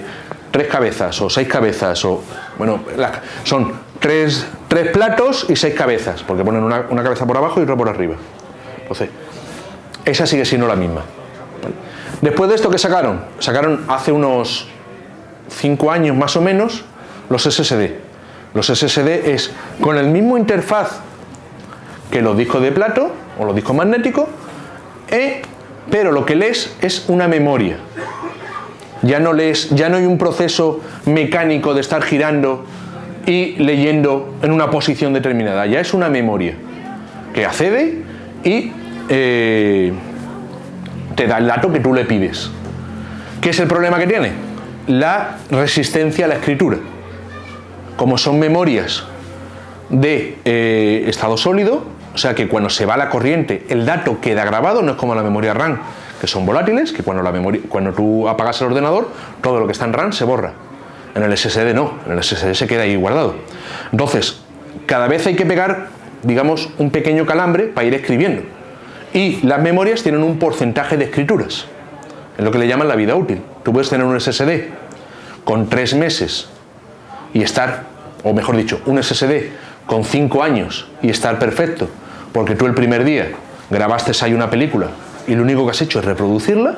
3 cabezas o 6 cabezas, o bueno, son 3 platos y 6 cabezas, porque ponen una cabeza por abajo y otra por arriba. Entonces, esa sigue siendo la misma. Después de esto, ¿qué sacaron? Sacaron hace unos 5 años más o menos los SSD. Los SSD es con el mismo interfaz que los discos de plato o los discos magnéticos, pero lo que lees es una memoria. Ya no hay un proceso mecánico de estar girando y leyendo en una posición determinada. Ya es una memoria que accede y te da el dato que tú le pides. ¿Qué es el problema que tiene? La resistencia a la escritura. Como son memorias de estado sólido, o sea que cuando se va la corriente el dato queda grabado, no es como la memoria RAM, que son volátiles, que cuando tú apagas el ordenador, todo lo que está en RAM se borra. En el SSD no, en el SSD se queda ahí guardado. Entonces, cada vez hay que pegar, digamos, un pequeño calambre para ir escribiendo. Y las memorias tienen un porcentaje de escrituras, es lo que le llaman la vida útil. Tú puedes tener un SSD con 3 meses y estar, o mejor dicho, un SSD con 5 años y estar perfecto, porque tú el primer día grabaste ahí una película y lo único que has hecho es reproducirla.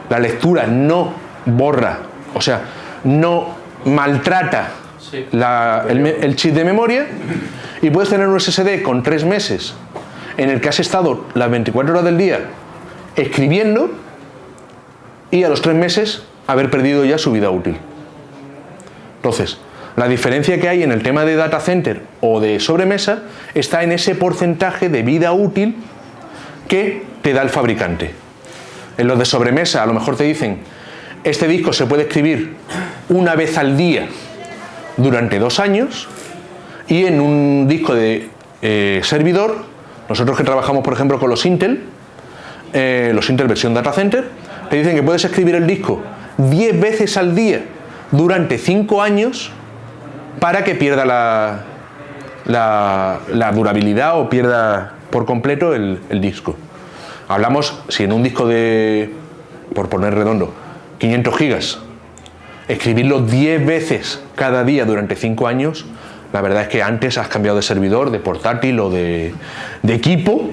La lectura no borra, o sea, no maltrata el chip de memoria, y puedes tener un SSD con 3 meses en el que has estado las 24 horas del día escribiendo y a los 3 meses haber perdido ya su vida útil. Entonces, la diferencia que hay en el tema de data center o de sobremesa está en ese porcentaje de vida útil que te da el fabricante. En los de sobremesa a lo mejor te dicen, este disco se puede escribir una vez al día durante 2 años, y en un disco de servidor, nosotros que trabajamos por ejemplo con los Intel versión data center, te dicen que puedes escribir el disco 10 veces al día durante 5 años para que pierda la durabilidad o pierda por completo el disco. Hablamos, si en un disco de, por poner redondo, 500 gigas, escribirlo 10 veces cada día durante 5 años, la verdad es que antes has cambiado de servidor, de portátil o de equipo,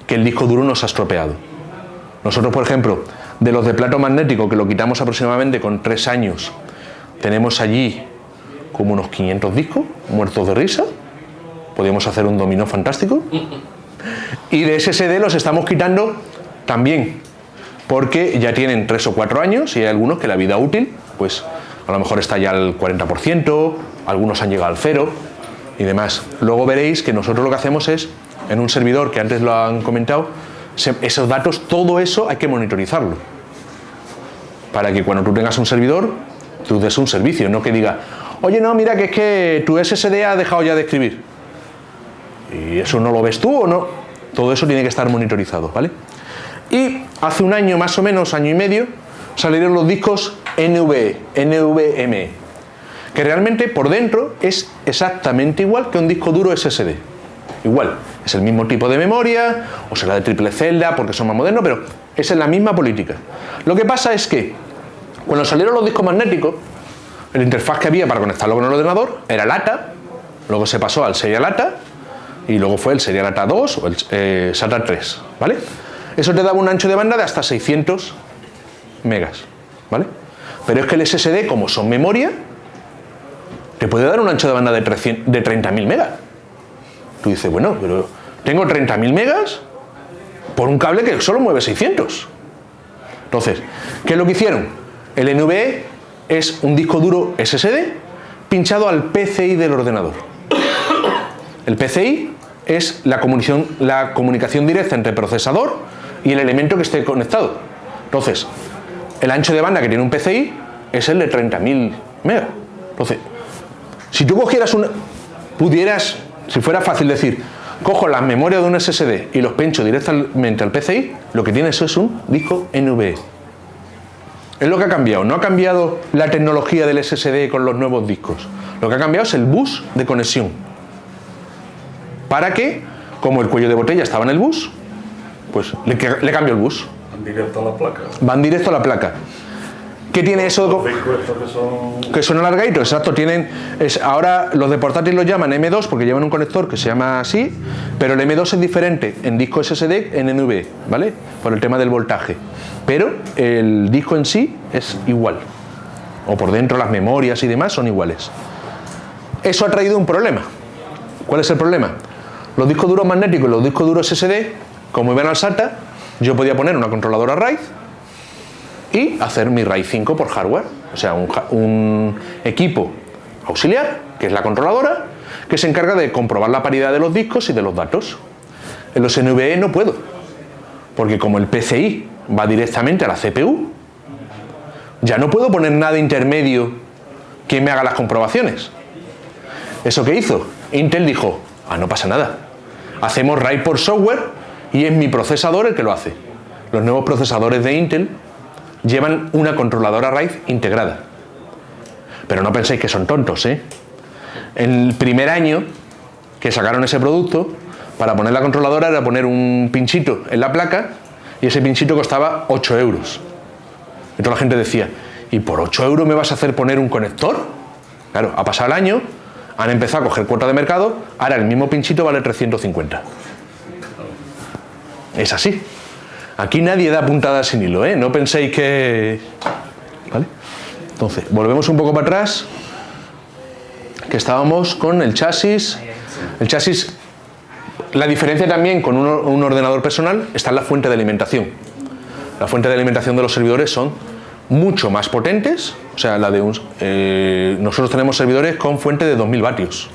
que el disco duro nos ha estropeado. Nosotros, por ejemplo, de los de plato magnético, que lo quitamos aproximadamente con 3 años, tenemos allí como unos 500 discos muertos de risa, podríamos hacer un dominó fantástico. Y de SSD los estamos quitando también, porque ya tienen 3 o 4 años y hay algunos que la vida útil, pues a lo mejor está ya al 40%, algunos han llegado al 0 y demás. Luego veréis que nosotros lo que hacemos es, en un servidor que antes lo han comentado, esos datos, todo eso hay que monitorizarlo. Para que cuando tú tengas un servidor, tú des un servicio, no que diga, oye, no, mira que es que tu SSD ha dejado ya de escribir. ¿Y eso no lo ves tú o no? Todo eso tiene que estar monitorizado, ¿vale? Y hace un año, más o menos, año y medio, salieron los discos NVMe, que realmente por dentro es exactamente igual que un disco duro SSD. Igual, es el mismo tipo de memoria, o será de triple celda porque son más modernos, pero es la misma política. Lo que pasa es que cuando salieron los discos magnéticos, la interfaz que había para conectarlo con el ordenador era LATA, luego se pasó al Serial ATA y luego fue el Serial ATA 2 o el SATA 3, ¿vale? Eso te daba un ancho de banda de hasta 600 megas, ¿vale? Pero es que el SSD, como son memoria, te puede dar un ancho de banda de 30.000 megas. Tú dices, bueno, pero tengo 30.000 megas por un cable que solo mueve 600. Entonces, ¿qué es lo que hicieron? El NVMe es un disco duro SSD pinchado al PCI del ordenador. El PCI es la comunicación directa entre el procesador y el elemento que esté conectado. Entonces, el ancho de banda que tiene un PCI es el de 30.000 megas. Entonces, si tú cogieras si fuera fácil decir, cojo las memorias de un SSD y los pincho directamente al PCI, lo que tienes es un disco NVMe. Es lo que ha cambiado. No ha cambiado la tecnología del SSD con los nuevos discos. Lo que ha cambiado es el bus de conexión. Para que, como el cuello de botella estaba en el bus, pues le cambio el bus. Van directo a la placa. Van directo a la placa. ¿Qué tiene eso? Los discos estos Que son alargaditos, exacto. Ahora los de portátil los llaman M2 porque llevan un conector que se llama así, pero el M2 es diferente en disco SSD en NVMe, ¿vale? Por el tema del voltaje. Pero el disco en sí es igual. O por dentro las memorias y demás son iguales. Eso ha traído un problema. ¿Cuál es el problema? Los discos duros magnéticos y los discos duros SSD, como iban al SATA, yo podía poner una controladora RAID y hacer mi RAID 5 por hardware. O sea, un equipo auxiliar, que es la controladora, que se encarga de comprobar la paridad de los discos y de los datos. En los NVMe no puedo, porque como el PCI va directamente a la CPU, ya no puedo poner nada intermedio que me haga las comprobaciones. ¿Eso qué hizo? Intel dijo, no pasa nada, hacemos RAID por software y es mi procesador el que lo hace. Los nuevos procesadores de Intel llevan una controladora RAID integrada. Pero no penséis que son tontos, ¿eh? El primer año que sacaron ese producto, para poner la controladora era poner un pinchito en la placa y ese pinchito costaba 8 euros. Y toda la gente decía, ¿y por 8 euros me vas a hacer poner un conector? Claro, ha pasado el año, han empezado a coger cuota de mercado, ahora el mismo pinchito vale 350. Es así. Aquí nadie da puntadas sin hilo, ¿eh? No penséis que... ¿Vale? Entonces, volvemos un poco para atrás, que estábamos con el chasis. El chasis, la diferencia también con un ordenador personal está en la fuente de alimentación. La fuente de alimentación de los servidores son mucho más potentes, o sea, nosotros tenemos servidores con fuente de 2000 vatios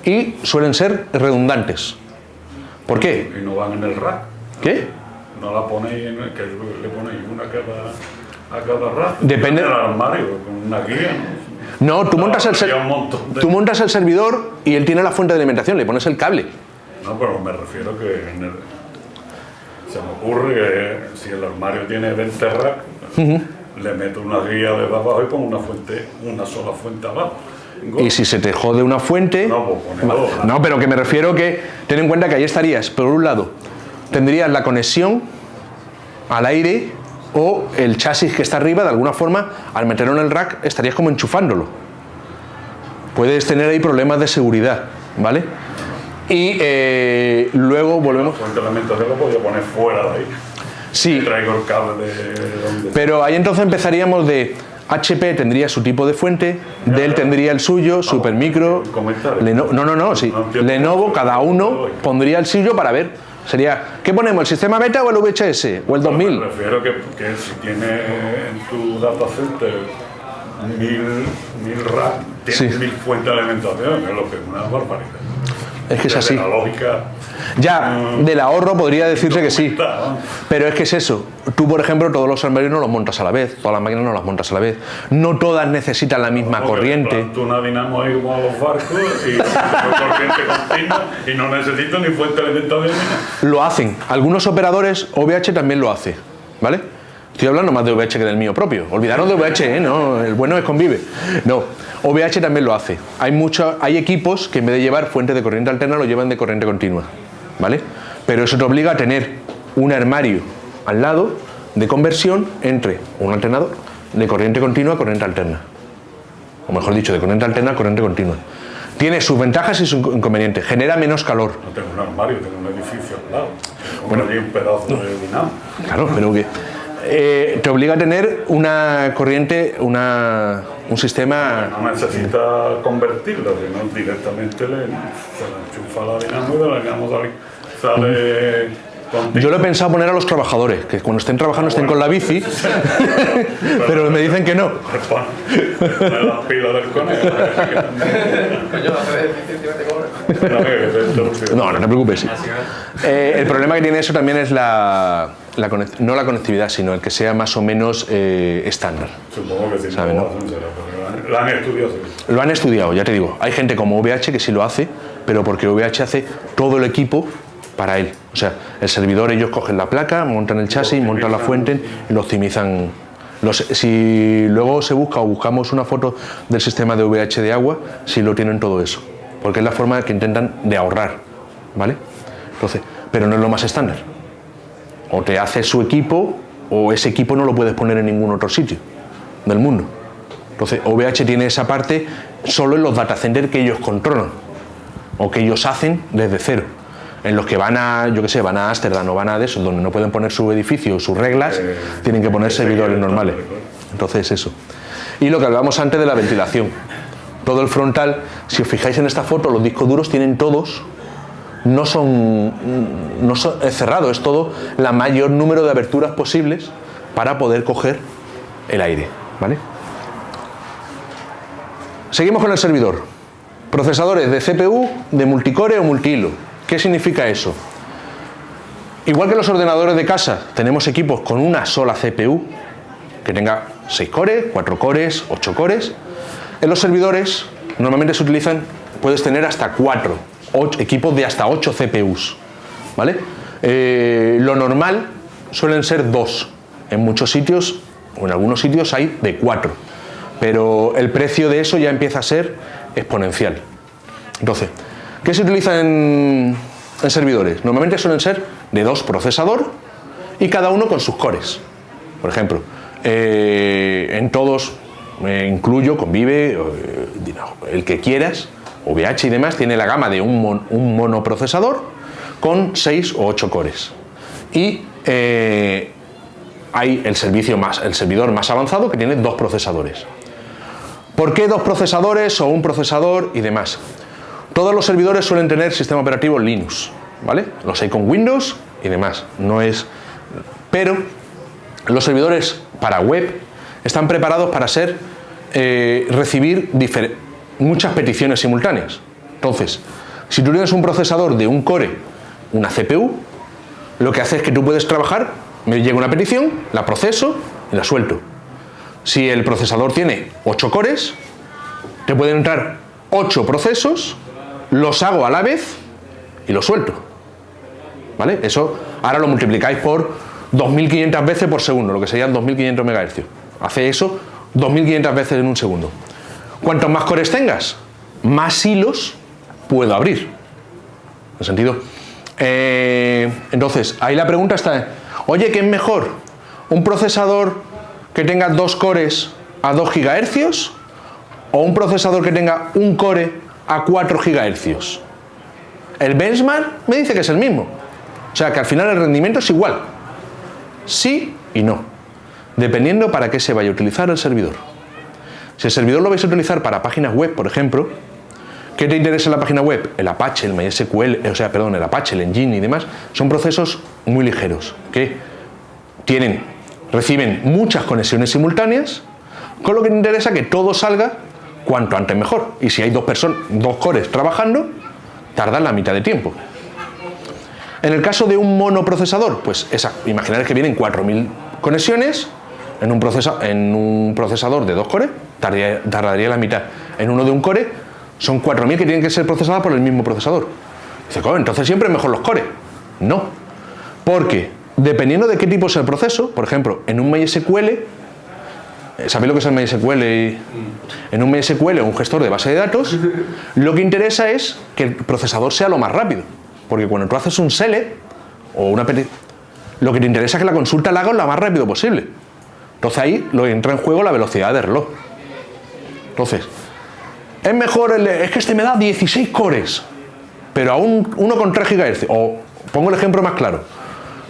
y suelen ser redundantes. ¿Por qué? Y no van en el rack. ¿Qué? No la ponéis que le ponéis una a cada rack. Depende. En el armario, con una guía. No, tú montas el servidor y él tiene la fuente de alimentación, le pones el cable. No, pero me refiero que se me ocurre que si el armario tiene 20 racks, le meto una guía desde abajo y pongo una sola fuente abajo. Y si se te jode una fuente... No, pues ponelo. No, pero que me refiero que ten en cuenta que ahí estarías, por un lado, tendrías la conexión al aire o el chasis que está arriba, de alguna forma, al meterlo en el rack, estarías como enchufándolo. Puedes tener ahí problemas de seguridad, ¿vale? Y luego volvemos... El elemento se lo podía poner fuera de ahí. Sí. Traigo el cable de donde... Pero ahí entonces empezaríamos de... HP tendría su tipo de fuente, Dell tendría el suyo, Supermicro, sí. Lenovo, cada uno pondría el suyo para ver. Sería, ¿qué ponemos? ¿El sistema beta o el VHS? ¿O el 2000? Me refiero que si tienes en tu data center 1000 rack, tienes 1000 fuentes de alimentación, es lo que es una barbaridad. Es que es así. La lógica. Ya, del ahorro podría decirse que sí. Pero es que es eso. Tú, por ejemplo, todos los armarios no los montas a la vez. Todas las máquinas no las montas a la vez. No todas necesitan la misma corriente. Tú una dinamo ahí como a los barcos y corriente continua y no necesito ni fuente de alimentación. Lo hacen. Algunos operadores, OVH también lo hace. ¿Vale? Estoy hablando más de OVH que del mío propio. Olvidaros de OVH, ¿no? El bueno es Convive. No, OVH también lo hace. Hay equipos que en vez de llevar fuentes de corriente alterna lo llevan de corriente continua. ¿Vale? Pero eso te obliga a tener un armario al lado de conversión entre un alternador de corriente continua a corriente alterna. O mejor dicho, de corriente alterna a corriente continua. Tiene sus ventajas y sus inconvenientes. Genera menos calor. No tengo un armario, tengo un edificio al lado. Bueno, allí un pedazo de dinamo. Claro, pero que te obliga a tener una corriente, un sistema. No necesita convertirlo, sino directamente se le enchufa la dinamo y de la dinamo sale. Yo lo he pensado poner a los trabajadores, que cuando estén trabajando estén con la bici, pero me dicen que no. La pila del conejo. No te preocupes. El problema que tiene eso también es no la conectividad, sino el que sea más o menos estándar. Supongo que sí. ¿Sabe, no? Lo han estudiado. Lo han estudiado, ya te digo. Hay gente como VH que sí lo hace, pero porque VH hace todo el equipo para él. O sea, el servidor, ellos cogen la placa, montan el chasis, montan la fuente y lo optimizan. Si luego se busca o buscamos una foto del sistema de VH de agua, sí lo tienen todo eso. Porque es la forma que intentan de ahorrar, ¿vale? Entonces, pero no es lo más estándar. O te hace su equipo, o ese equipo no lo puedes poner en ningún otro sitio del mundo. Entonces, OVH tiene esa parte solo en los data centers que ellos controlan, o que ellos hacen desde cero. En los que van a, yo qué sé, van a Ámsterdam o van a de eso, donde no pueden poner su edificio o sus reglas, tienen que poner servidores normales. Entonces eso. Y lo que hablábamos antes de la ventilación. Todo el frontal, si os fijáis en esta foto, los discos duros tienen todos, no son cerrado, es todo la mayor número de aberturas posibles para poder coger el aire, ¿vale? Seguimos con el servidor. Procesadores de CPU, de multicore o multihilo. ¿Qué significa eso? Igual que los ordenadores de casa, tenemos equipos con una sola CPU, que tenga 6 cores, 4 cores, 8 cores. En los servidores normalmente se utilizan, puedes tener hasta 8 equipos de hasta 8 CPUs, ¿vale? Lo normal suelen ser 2. En muchos sitios, o en algunos sitios hay de 4. Pero el precio de eso ya empieza a ser exponencial. Entonces, ¿qué se utiliza en servidores? Normalmente suelen ser de 2 procesador y cada uno con sus cores. Por ejemplo, en todos, incluyo, Convive, el que quieras, OVH y demás, tiene la gama de un monoprocesador con 6 o 8 cores. Y hay el servidor más avanzado que tiene 2 procesadores. ¿Por qué 2 procesadores o un procesador y demás? Todos los servidores suelen tener sistema operativo Linux, ¿vale? Los hay con Windows y demás. Pero los servidores para web están preparados para recibir muchas peticiones simultáneas. Entonces, si tú tienes un procesador de un core, una CPU, lo que hace es que tú puedes trabajar, me llega una petición, la proceso y la suelto. Si el procesador tiene 8 cores, te pueden entrar 8 procesos, los hago a la vez y los suelto, ¿vale? Eso ahora lo multiplicáis por 2500 veces por segundo, lo que serían 2500 MHz. Hace eso 2500 veces en un segundo. Cuantos más cores tengas, más hilos puedo abrir. ¿En sentido? Entonces, ahí la pregunta está, oye, ¿qué es mejor? ¿Un procesador que tenga 2 cores a 2 GHz o un procesador que tenga un core a 4 GHz? El benchmark me dice que es el mismo. O sea, que al final el rendimiento es igual. Sí y no. Dependiendo para qué se vaya a utilizar el servidor. Si el servidor lo vais a utilizar para páginas web, por ejemplo, ¿qué te interesa en la página web? El Apache, el MySQL, el Apache, el Engine y demás, son procesos muy ligeros, que reciben muchas conexiones simultáneas, con lo que te interesa que todo salga cuanto antes mejor. Y si hay dos cores trabajando, tardan la mitad de tiempo. En el caso de un monoprocesador, pues imaginar que vienen 4000 conexiones, en un procesador de 2 cores tardaría la mitad. En uno de un core son 4000 que tienen que ser procesadas por el mismo procesador. Dice, entonces siempre mejor los cores. No, porque dependiendo de qué tipo es el proceso, por ejemplo, en un MySQL, ¿sabéis lo que es el MySQL? En un MySQL o un gestor de base de datos, lo que interesa es que el procesador sea lo más rápido. Porque cuando tú haces un select o una petición, lo que te interesa es que la consulta la hagas lo más rápido posible. Entonces ahí entra en juego la velocidad de reloj. Entonces, es mejor, es que este me da 16 cores, pero aún uno con 3 GHz. O pongo el ejemplo más claro.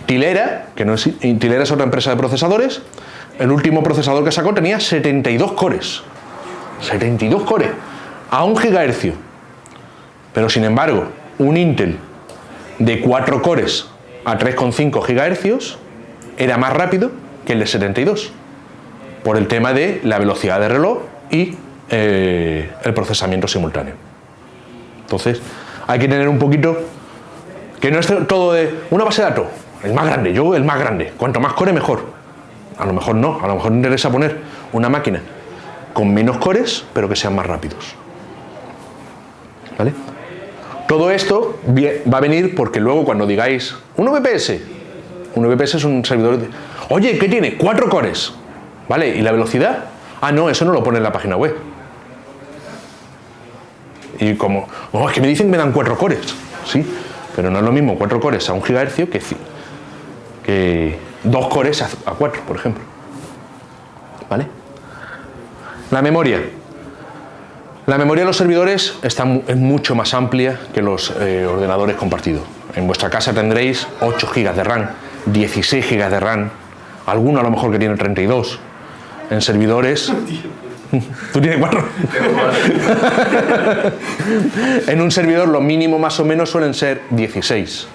Tilera, Tilera es otra empresa de procesadores, el último procesador que sacó tenía 72 cores. 72 cores a 1 GHz. Pero sin embargo, un Intel de 4 cores a 3,5 GHz era más rápido que el de 72, por el tema de la velocidad de reloj y el procesamiento simultáneo. Entonces, hay que tener un poquito, que no es todo de una base de datos, el más grande, cuanto más core mejor. A lo mejor no, a lo mejor interesa poner una máquina con menos cores, pero que sean más rápidos. ¿Vale? Todo esto va a venir porque luego cuando digáis un VPS es un servidor de, oye, ¿qué tiene? 4 cores, ¿vale? ¿Y la velocidad? Ah, no, eso no lo pone en la página web. Y como, es que me dicen que me dan 4 cores, sí, pero no es lo mismo 4 cores a 1 GHz que 2 cores a 4, por ejemplo. ¿Vale? La memoria. La memoria de los servidores es mucho más amplia que los ordenadores compartidos. En vuestra casa tendréis 8 GB de RAM, 16 GB de RAM, alguno a lo mejor que tiene 32. En servidores... ¿Tú tienes 4? En un servidor lo mínimo más o menos suelen ser 16,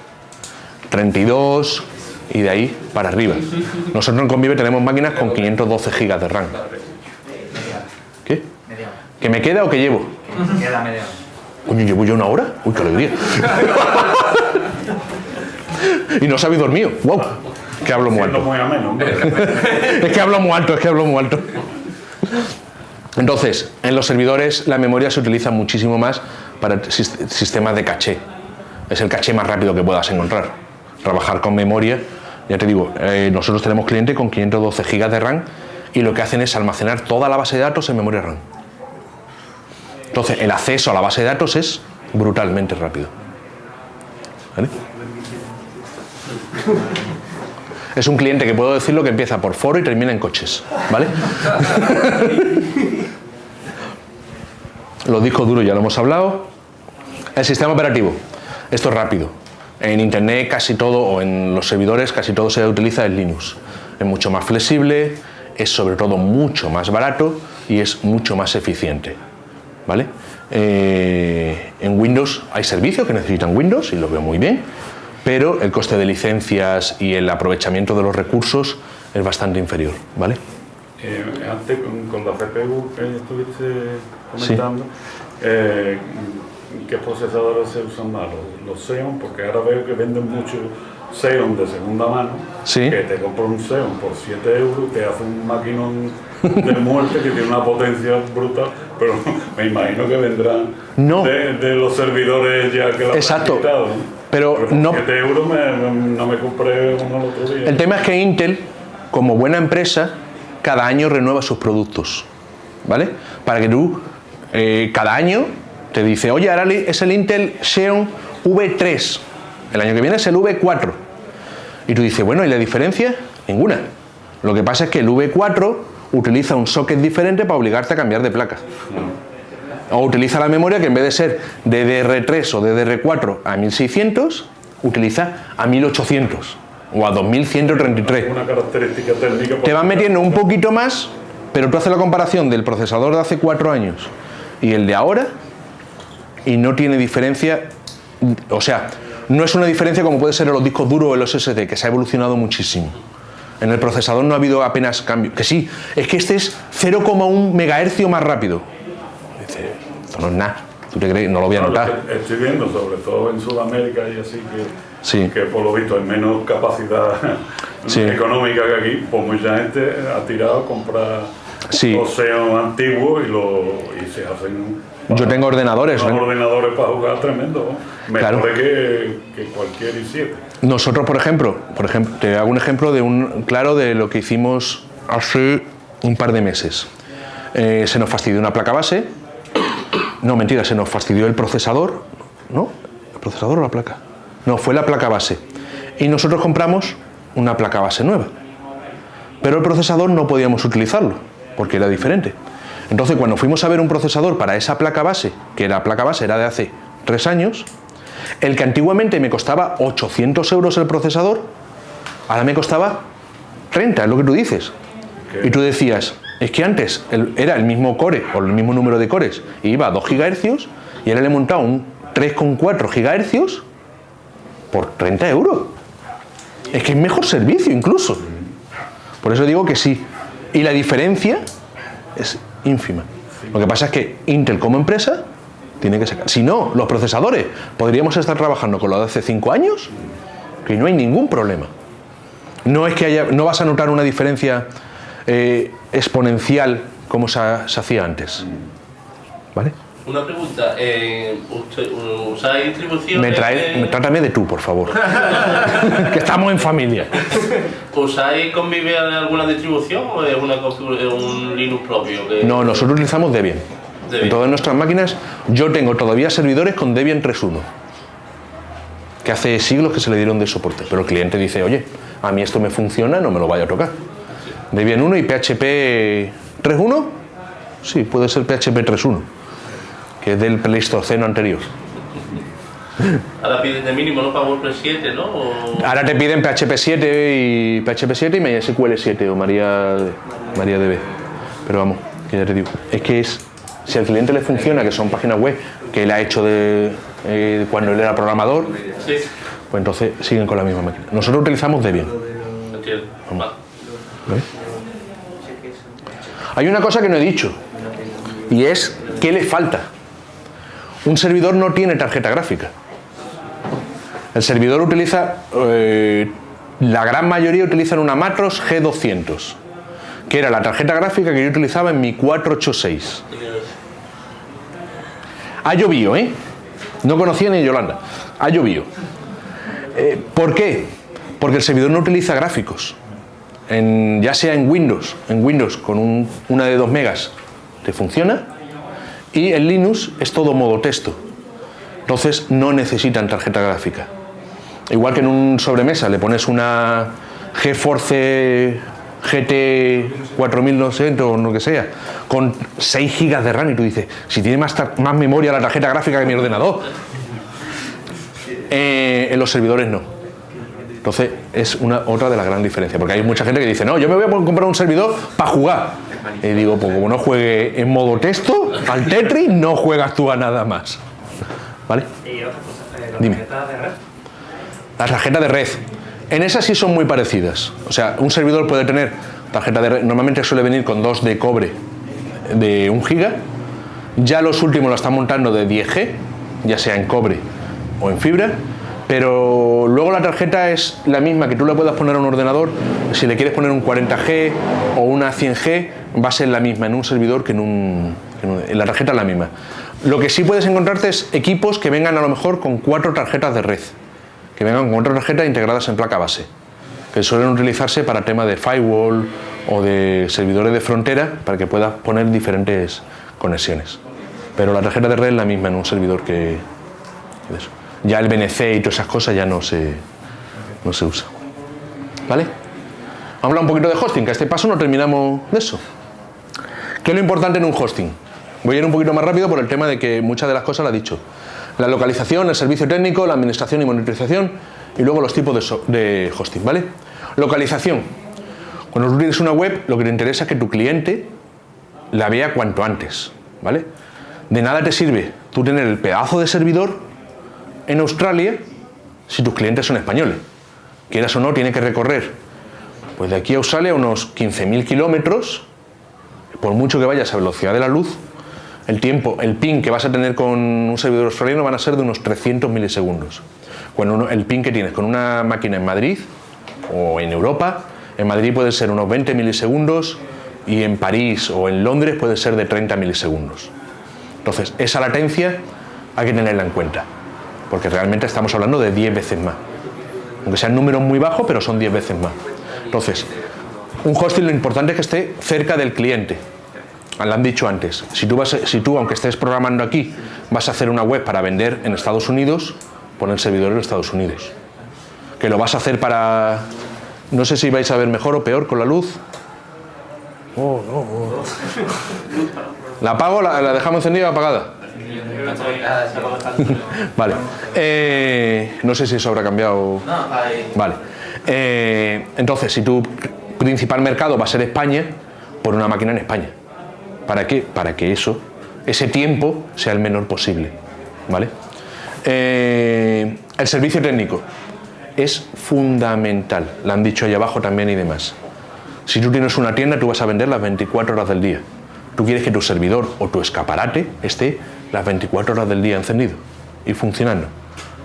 32 y de ahí para arriba. Nosotros en Convive tenemos máquinas con 512 GB de RAM. ¿Qué? ¿Que me queda o que llevo? Queda media. Coño, ¿llevo yo 1 hora? Uy, qué alegría. Y no os habéis dormido. ¡Wow! Que hablo muy alto. Muy ameno, Es que hablo muy alto. Entonces, en los servidores la memoria se utiliza muchísimo más para sistemas de caché. Es el caché más rápido que puedas encontrar. Trabajar con memoria, ya te digo, nosotros tenemos clientes con 512 GB de RAM y lo que hacen es almacenar toda la base de datos en memoria RAM. Entonces, el acceso a la base de datos es brutalmente rápido. ¿Vale? Es un cliente que puedo decirlo que empieza por foro y termina en coches, ¿vale? Los discos duros ya lo hemos hablado. El sistema operativo. Esto es rápido. En internet casi todo, o en los servidores casi todo se utiliza el Linux. Es mucho más flexible, es sobre todo mucho más barato y es mucho más eficiente. ¿Vale? En Windows hay servicios que necesitan Windows y lo veo muy bien, pero el coste de licencias y el aprovechamiento de los recursos es bastante inferior, ¿vale? Antes con la CPU que estuviste comentando, ¿qué procesadores se usan más? Los Xeon, porque ahora veo que venden mucho Xeon de segunda mano, sí, que te compra un Xeon por 7 euros, te hace un maquinón de muerte que tiene una potencia brutal, pero me imagino que vendrán de los servidores ya que lo han quitado, ¿no? Pero no, 7 euros no me compré uno el otro día. El tema es que Intel, como buena empresa, cada año renueva sus productos, ¿vale? Para que tú, cada año, te dice, oye, ahora es el Intel Xeon V3, el año que viene es el V4. Y tú dices, bueno, ¿y la diferencia? Ninguna. Lo que pasa es que el V4 utiliza un socket diferente para obligarte a cambiar de placa. O utiliza la memoria que en vez de ser DDR3 o DDR4 a 1600, utiliza a 1800 o a 2133. Una característica técnica. Te van metiendo un poquito más Pero tú haces la comparación del procesador de hace 4 años y el de ahora y no tiene diferencia, o sea, no es una diferencia como puede ser en los discos duros o en los SSD, que se ha evolucionado muchísimo. En el procesador no ha habido apenas cambio. Que sí, es que este es 0,1 MHz más rápido. Dice, esto no es nada. ¿Tú te crees? No lo voy a notar. Estoy viendo, sobre todo en Sudamérica y así, Sí. que por lo visto hay menos capacidad Sí. económica que aquí, pues mucha gente ha tirado a comprar Sí. los Xeon antiguos y se hacen... Yo tengo ordenadores. Unos ordenadores para jugar tremendo, mejores Claro. que cualquier i7. Nosotros, por ejemplo, te hago un ejemplo de lo que hicimos hace un par de meses. Se nos fastidió una placa base. No, mentira, se nos fastidió el procesador. ¿No? ¿El procesador o la placa? No, fue la placa base. Y nosotros compramos una placa base nueva. Pero el procesador no podíamos utilizarlo, porque era diferente. Entonces, cuando fuimos a ver un procesador para esa placa base, que la placa base era de hace 3 años, el que antiguamente me costaba 800 euros el procesador, ahora me costaba 30, es lo que tú dices. Y tú decías, es que antes era el mismo core, o el mismo número de cores, y iba a 2 GHz, y ahora le he montado un 3,4 GHz por 30 euros. Es que es mejor servicio incluso. Por eso digo que sí. Y la diferencia es ínfima. Lo que pasa es que Intel como empresa tiene que sacar. Si no, los procesadores podríamos estar trabajando con los de hace 5 años, que no hay ningún problema. No es que no vas a notar una diferencia exponencial como se hacía antes. ¿Vale? Una pregunta, ¿usáis distribución? Trátame de tú, por favor. Que estamos en familia. ¿Usáis Convive alguna distribución o es un Linux propio? No, nosotros utilizamos Debian. En todas nuestras máquinas, yo tengo todavía servidores con Debian 3.1, que hace siglos que se le dieron de soporte, pero el cliente dice, oye, a mí esto me funciona, no me lo vaya a tocar. Debian 1 y PHP 3.1, sí, puede ser PHP 3.1, que es del Pleistoceno anterior. Ahora piden de mínimo, ¿no? Para WordPress 7, ¿no? Ahora te piden PHP 7 y MySQL 7 o MariaDB. Pero vamos, que ya te digo, es que si al cliente le funciona, que son páginas web que él ha hecho cuando él era programador, sí, pues entonces siguen con la misma máquina. Nosotros utilizamos Debian. Entiendo. Vale. ¿Ves? Hay una cosa que no he dicho, y es, ¿qué le falta? Un servidor no tiene tarjeta gráfica. El servidor utiliza, la gran mayoría utilizan una Macros G200, que era la tarjeta gráfica que yo utilizaba en mi 486. Ha llovido, ¿eh? No conocía ni Yolanda. Ha llovido. ¿Por qué? Porque el servidor no utiliza gráficos. Ya sea en Windows con una de 2 megas te funciona, y en Linux es todo modo texto. Entonces no necesitan tarjeta gráfica. Igual que en un sobremesa le pones una GeForce GT 4900 o lo que sea, con 6 GB de RAM, y tú dices, si tiene más memoria la tarjeta gráfica que mi ordenador. En los servidores no. Entonces es otra de las grandes diferencias, porque hay mucha gente que dice, no, yo me voy a comprar un servidor para jugar. Y digo, pues como no juegue en modo texto al Tetris, no juegas tú a nada más. ¿Vale? Y otra cosa, Dime. ¿las tarjetas de red? Las tarjetas de red, en esas sí son muy parecidas. O sea, un servidor puede tener tarjeta de red, normalmente suele venir con 2 de cobre de 1 GB. Ya los últimos lo están montando de 10G, ya sea en cobre o en fibra. Pero luego la tarjeta es la misma que tú le puedas poner a un ordenador. Si le quieres poner un 40G o una 100G, va a ser la misma en un servidor que en la tarjeta es la misma. Lo que sí puedes encontrarte es equipos que vengan a lo mejor con 4 tarjetas de red, que vengan con 4 tarjetas integradas en placa base, que suelen utilizarse para temas de firewall o de servidores de frontera, para que puedas poner diferentes conexiones. Pero la tarjeta de red es la misma en un servidor que eso. Ya el BNC y todas esas cosas ya no se usa. ¿Vale? Vamos a hablar un poquito de hosting, que a este paso no terminamos de eso. ¿Qué es lo importante en un hosting? Voy a ir un poquito más rápido por el tema de que muchas de las cosas las he dicho. La localización, el servicio técnico, la administración y monitorización, y luego los tipos de hosting, ¿vale? Localización. Cuando tú tienes una web, lo que te interesa es que tu cliente la vea cuanto antes, ¿vale? De nada te sirve tú tener el pedazo de servidor en Australia si tus clientes son españoles. Quieras o no, tiene que recorrer pues de aquí a Australia unos 15.000 kilómetros. Por mucho que vayas a velocidad de la luz, el ping que vas a tener con un servidor australiano van a ser de unos 300 milisegundos. Cuando el ping que tienes con una máquina en Madrid o en Europa, en Madrid puede ser unos 20 milisegundos y en París o en Londres puede ser de 30 milisegundos. Entonces, esa latencia hay que tenerla en cuenta, porque realmente estamos hablando de 10 veces más. Aunque sean números muy bajos, pero son 10 veces más. Entonces, un hosting lo importante es que esté cerca del cliente. Lo han dicho antes, si tú, aunque estés programando aquí, vas a hacer una web para vender en Estados Unidos, pon el servidor en Estados Unidos. Que lo vas a hacer para... No sé si vais a ver mejor o peor con la luz. ¿La apago? ¿La dejamos encendida o apagada? Vale. No sé si eso habrá cambiado. Vale. Entonces, si tu principal mercado va a ser España, pon una máquina en España. ¿Para qué? Para que ese tiempo sea el menor posible. ¿Vale? El servicio técnico es fundamental. Lo han dicho ahí abajo también y demás. Si tú tienes una tienda, tú vas a vender las 24 horas del día. Tú quieres que tu servidor o tu escaparate esté las 24 horas del día encendido y funcionando.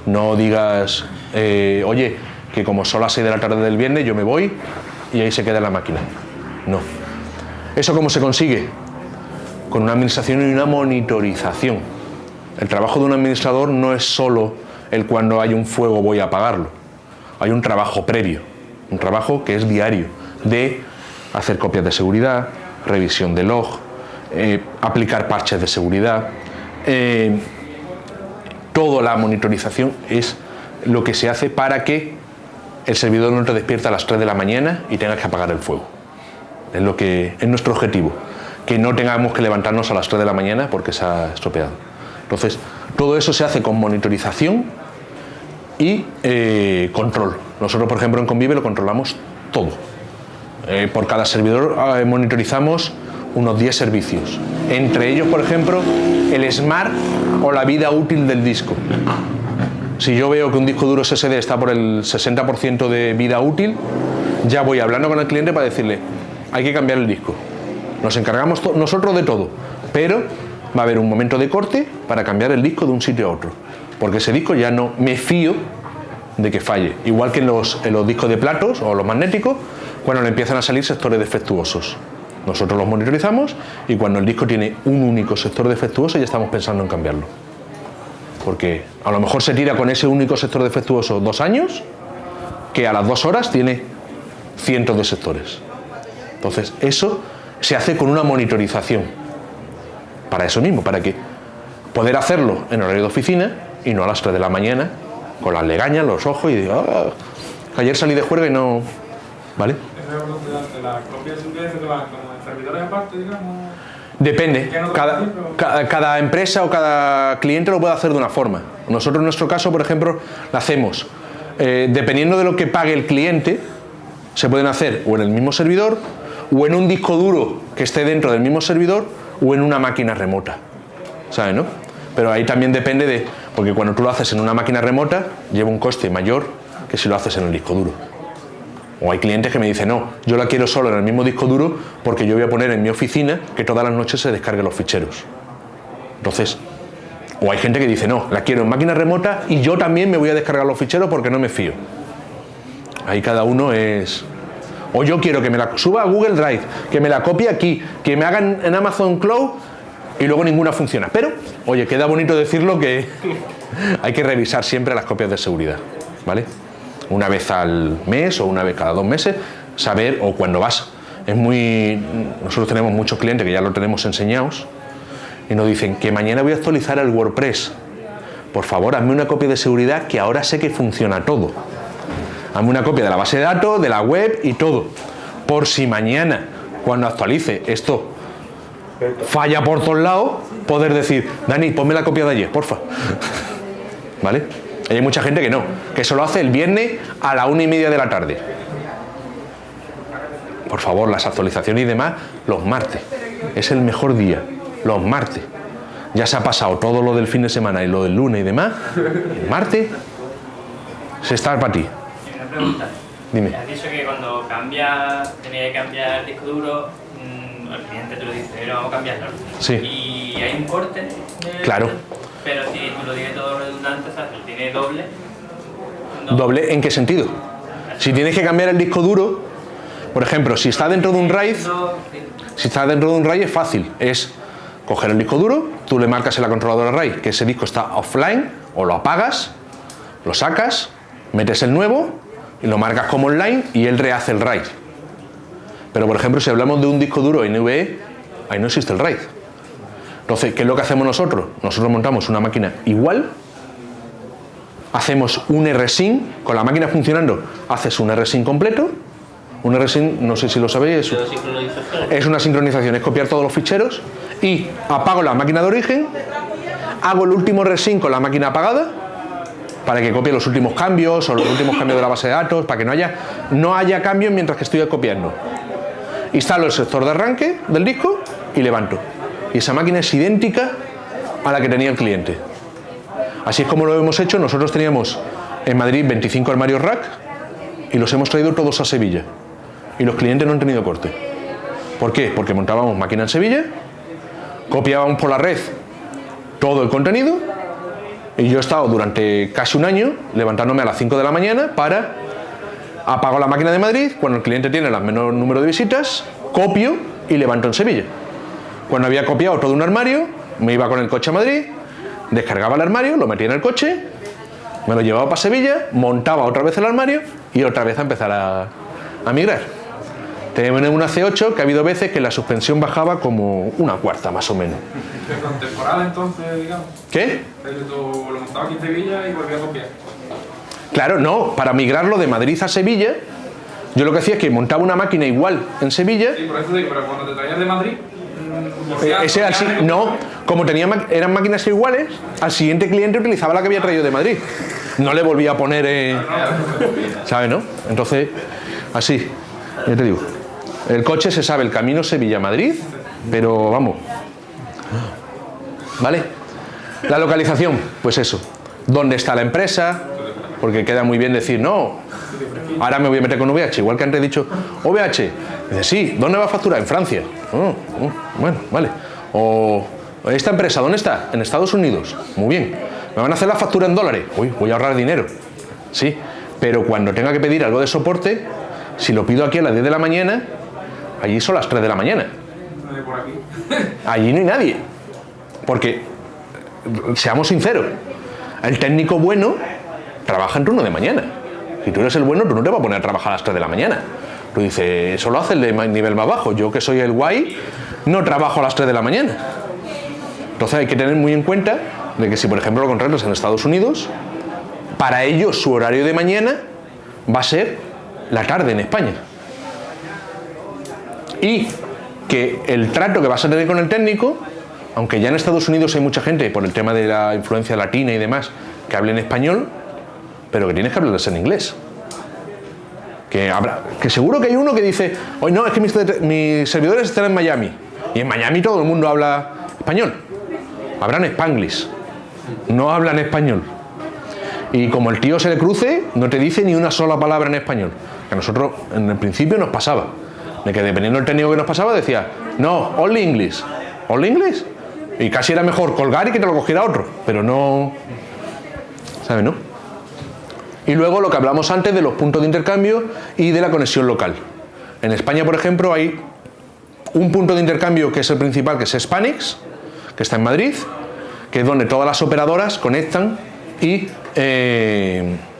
No digas, oye, que como son las 6 de la tarde del viernes, yo me voy y ahí se queda la máquina. No. ¿Eso cómo se consigue? Con una administración y una monitorización. El trabajo de un administrador no es solo el cuando hay un fuego voy a apagarlo. Hay un trabajo previo, un trabajo que es diario, de hacer copias de seguridad, revisión de log, aplicar parches de seguridad. Toda la monitorización es lo que se hace para que el servidor no te despierte a las 3 de la mañana y tengas que apagar el fuego. Es nuestro objetivo, que no tengamos que levantarnos a las 3 de la mañana porque se ha estropeado. Entonces, todo eso se hace con monitorización y control. Nosotros, por ejemplo, en Convive lo controlamos todo. Por cada servidor monitorizamos unos 10 servicios. Entre ellos, por ejemplo, el Smart o la vida útil del disco. Si yo veo que un disco duro SSD está por el 60% de vida útil, ya voy hablando con el cliente para decirle, hay que cambiar el disco. Nos encargamos nosotros de todo, pero va a haber un momento de corte para cambiar el disco de un sitio a otro. Porque ese disco ya no me fío de que falle. Igual que en los discos de platos o los magnéticos, cuando le empiezan a salir sectores defectuosos. Nosotros los monitorizamos y cuando el disco tiene un único sector defectuoso ya estamos pensando en cambiarlo. Porque a lo mejor se tira con ese único sector defectuoso 2 años, que a las 2 horas tiene cientos de sectores. Entonces, eso se hace con una monitorización. Para eso mismo, para que poder hacerlo en horario de oficina y no a las 3 de la mañana, con las legañas, los ojos y digo, ayer salí de juerga y no... ¿Vale? ¿Las copias de seguridad se van como en servidores aparte, digamos? Depende. Cada empresa o cada cliente lo puede hacer de una forma. Nosotros en nuestro caso, por ejemplo, lo hacemos dependiendo de lo que pague el cliente, se pueden hacer o en el mismo servidor o en un disco duro que esté dentro del mismo servidor o en una máquina remota. ¿Sabes, no? Pero ahí también depende porque cuando tú lo haces en una máquina remota lleva un coste mayor que si lo haces en el disco duro. O hay clientes que me dicen, no, yo la quiero solo en el mismo disco duro porque yo voy a poner en mi oficina que todas las noches se descarguen los ficheros. Entonces, o hay gente que dice, no, la quiero en máquina remota y yo también me voy a descargar los ficheros porque no me fío. Ahí cada uno es... O yo quiero que me la suba a Google Drive, que me la copie aquí, que me hagan en Amazon Cloud y luego ninguna funciona. Pero, oye, queda bonito decirlo que hay que revisar siempre las copias de seguridad, ¿vale? Una vez al mes o una vez cada 2 meses, saber, o cuando vas. Nosotros tenemos muchos clientes que ya lo tenemos enseñados y nos dicen que mañana voy a actualizar el WordPress. Por favor, hazme una copia de seguridad que ahora sé que funciona todo. Hazme una copia de la base de datos, de la web y todo. Por si mañana, cuando actualice esto, falla por todos lados, poder decir, Dani, ponme la copia de ayer, porfa. ¿Vale? Hay mucha gente que no, que solo hace el viernes a la 1:30 de la tarde. Por favor, las actualizaciones y demás los martes. es el mejor día, los martes. Ya se ha pasado todo lo del fin de semana y lo del lunes y demás. El martes se está para ti. Una pregunta. Dime. Has dicho que cuando tenía que cambiar el disco duro, el cliente te lo dice, pero vamos a cambiarlo. Sí. Y hay un corte. Claro. Pero si tú lo tienes todo redundante, o sea, si lo tienes doble. ¿Doble en qué sentido? Si tienes que cambiar el disco duro, por ejemplo, si está dentro de un RAID, es fácil. Es coger el disco duro, tú le marcas en la controladora RAID que ese disco está offline, o lo apagas, lo sacas, metes el nuevo y lo marcas como online y él rehace el RAID. Pero por ejemplo, si hablamos de un disco duro NVMe, ahí no existe el RAID. Entonces, ¿qué es lo que hacemos nosotros? Nosotros montamos una máquina igual, hacemos un rsync, con la máquina funcionando, haces un rsync completo. Un rsync, no sé si lo sabéis, es una sincronización, es copiar todos los ficheros y apago la máquina de origen, hago el último rsync con la máquina apagada para que copie los últimos cambios o los últimos cambios de la base de datos, para que no haya cambios mientras que estoy copiando. Instalo el sector de arranque del disco y levanto. Y esa máquina es idéntica a la que tenía el cliente. Así es como lo hemos hecho. Nosotros teníamos en Madrid 25 armarios rack y los hemos traído todos a Sevilla. Y los clientes no han tenido corte. ¿Por qué? Porque montábamos máquina en Sevilla, copiábamos por la red todo el contenido y yo he estado durante casi un año levantándome a las 5 de la mañana para apago la máquina de Madrid, cuando el cliente tiene el menor número de visitas, copio y levanto en Sevilla. Cuando había copiado todo un armario, me iba con el coche a Madrid, descargaba el armario, lo metía en el coche, me lo llevaba para Sevilla, montaba otra vez el armario y otra vez a empezar a migrar. Tenemos una C8 que ha habido veces que la suspensión bajaba como una cuarta más o menos. ¿Con temporal entonces, digamos? ¿Qué? Lo montaba aquí en Sevilla y volvía a copiar. Claro, no, para migrarlo de Madrid a Sevilla, yo lo que hacía es que montaba una máquina igual en Sevilla. Sí, por eso digo, pero cuando te traías de Madrid, no, como eran máquinas iguales, al siguiente cliente utilizaba la que había traído de Madrid. No le volvía a poner, ¿sabes, no? Entonces, así, ya te digo. El coche se sabe el camino Sevilla-Madrid, pero vamos. ¿Vale? La localización, pues eso. ¿Dónde está la empresa? Porque queda muy bien decir, no, ahora me voy a meter con OVH, igual que antes he dicho, OVH. Dice, sí, ¿dónde va a facturar? En Francia. Bueno, vale. O, ¿esta empresa dónde está? En Estados Unidos. Muy bien. ¿Me van a hacer la factura en dólares? Uy, voy a ahorrar dinero. Sí, pero cuando tenga que pedir algo de soporte, si lo pido aquí a las 10 de la mañana, allí son las 3 de la mañana. Allí no hay nadie. Porque, seamos sinceros, el técnico bueno trabaja en turno de mañana. Si tú eres el bueno, tú no te vas a poner a trabajar a las 3 de la mañana. Tú dices, eso lo hace el de nivel más bajo. Yo, que soy el guay, no trabajo a las 3 de la mañana. Entonces hay que tener muy en cuenta de que si, por ejemplo, lo contratas en Estados Unidos, para ellos su horario de mañana va a ser la tarde en España. Y que el trato que vas a tener con el técnico, aunque ya en Estados Unidos hay mucha gente, por el tema de la influencia latina y demás, que hable en español, pero que tienes que hablarles en inglés. Que seguro que hay uno que dice, hoy no, es que mis servidores están en Miami. Y en Miami todo el mundo habla español. Hablan Spanglish. No hablan español. Y como el tío se le cruce, no te dice ni una sola palabra en español. Que a nosotros en el principio nos pasaba. De que dependiendo del técnico que nos pasaba decía, no, only English. ¿Only English? Y casi era mejor colgar y que te lo cogiera otro. Pero no... ¿Sabes, no? Y luego lo que hablamos antes de los puntos de intercambio y de la conexión local. En España, por ejemplo, hay un punto de intercambio que es el principal, que es Spanix, que está en Madrid, que es donde todas las operadoras conectan y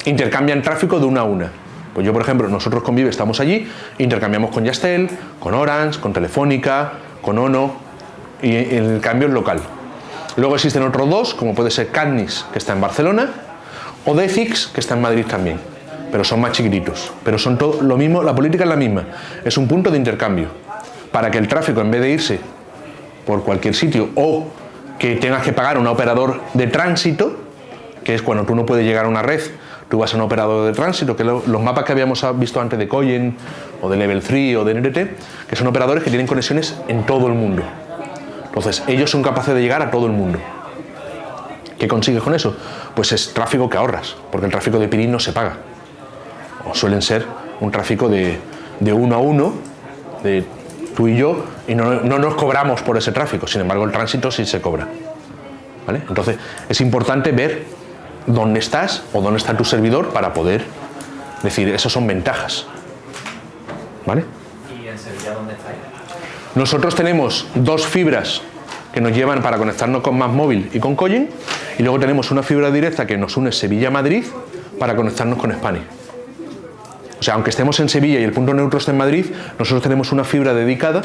intercambian tráfico de una a una. Pues yo, por ejemplo, nosotros con Vive estamos allí, intercambiamos con Yastel, con Orange, con Telefónica, con Ono, y el cambio es local. Luego existen otros dos, como puede ser Cadnis, que está en Barcelona, o Decix, que está en Madrid también, pero son más chiquititos. Pero son todo lo mismo, la política es la misma, es un punto de intercambio, para que el tráfico, en vez de irse por cualquier sitio, o que tengas que pagar a un operador de tránsito, que es cuando tú no puedes llegar a una red, Tú vas a un operador de tránsito, que los mapas que habíamos visto antes de Coyen, o de Level 3 o de NTT, que son operadores que tienen conexiones en todo el mundo. Entonces, ellos son capaces de llegar a todo el mundo. ¿Qué consigues con eso? Pues es tráfico que ahorras, porque el tráfico de peering no se paga. O suelen ser un tráfico de 1 a 1, de tú y yo, y no nos cobramos por ese tráfico. Sin embargo, el tránsito sí se cobra. ¿Vale? Entonces, es importante ver dónde estás o dónde está tu servidor para poder decir, esas son ventajas. ¿Vale? ¿Y en Sevilla dónde estáis? Nosotros tenemos 2 fibras que nos llevan para conectarnos con MásMóvil y con Coyen, y luego tenemos una fibra directa que nos une Sevilla-Madrid para conectarnos con Spanish. O sea, aunque estemos en Sevilla y el punto neutro esté en Madrid, nosotros tenemos una fibra dedicada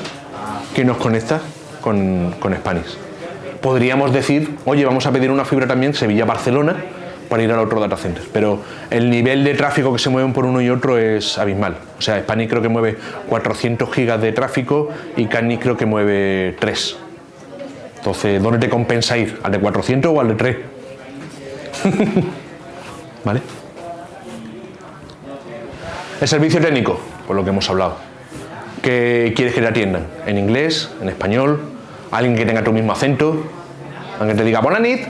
que nos conecta con Spanish. Podríamos decir, oye, vamos a pedir una fibra también Sevilla-Barcelona para ir al otro data center, pero el nivel de tráfico que se mueven por uno y otro es abismal. O sea, Spanish creo que mueve 400 gigas de tráfico y Cani creo que mueve 3. Entonces, ¿dónde te compensa ir? ¿Al de 400 o al de 3? ¿Vale? El servicio técnico, por lo que hemos hablado. ¿Qué quieres que te atiendan? ¿En inglés? ¿En español? ¿Alguien que tenga tu mismo acento? ¿Alguien que te diga Bona nit?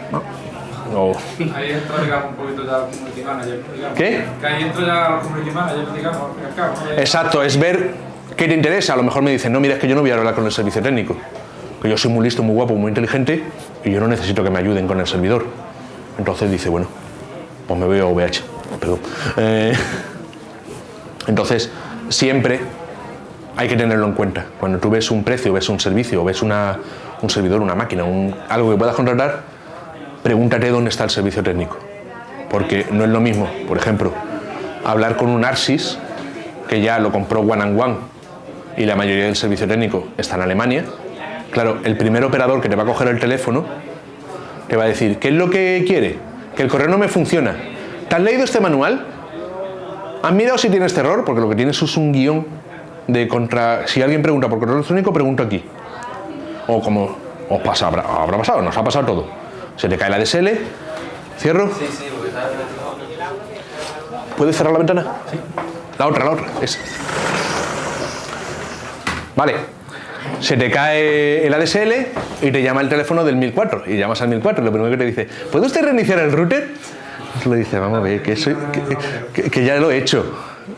No. Ahí entra, digamos, un poquito ya el community manager, digamos. ¿Qué? Que ahí entra ya el community manager, digamos, al fin y al cabo, ¿no? Exacto, es ver qué te interesa. A lo mejor me dicen, no, mira, es que yo no voy a hablar con el servicio técnico. Que yo soy muy listo, muy guapo, muy inteligente y yo no necesito que me ayuden con el servidor. Entonces dice, bueno, pues me voy a OVH. Perdón. Entonces, siempre hay que tenerlo en cuenta. Cuando tú ves un precio, ves un servicio, ves un servidor, una máquina, algo que puedas contratar, pregúntate dónde está el servicio técnico. Porque no es lo mismo, por ejemplo, hablar con un Arsys, que ya lo compró One and One y la mayoría del servicio técnico está en Alemania. Claro, el primer operador que te va a coger el teléfono te va a decir, ¿qué es lo que quiere? Que el correo no me funciona. ¿Te has leído este manual? ¿Has mirado si tienes este error? Porque lo que tienes es un guión de contra... Si alguien pregunta por correo electrónico, pregunto aquí. O como os pasa, habrá pasado, nos ha pasado todo. Se te cae la DSL, cierro. Sí, porque está... ¿Puedes cerrar la ventana? Sí. La otra, esa. Vale. Se te cae el ADSL y te llama el teléfono del 1004 y llamas al 1004 y lo primero que te dice, ¿puede usted reiniciar el router? Y le dice, vamos a ver, que ya lo he hecho,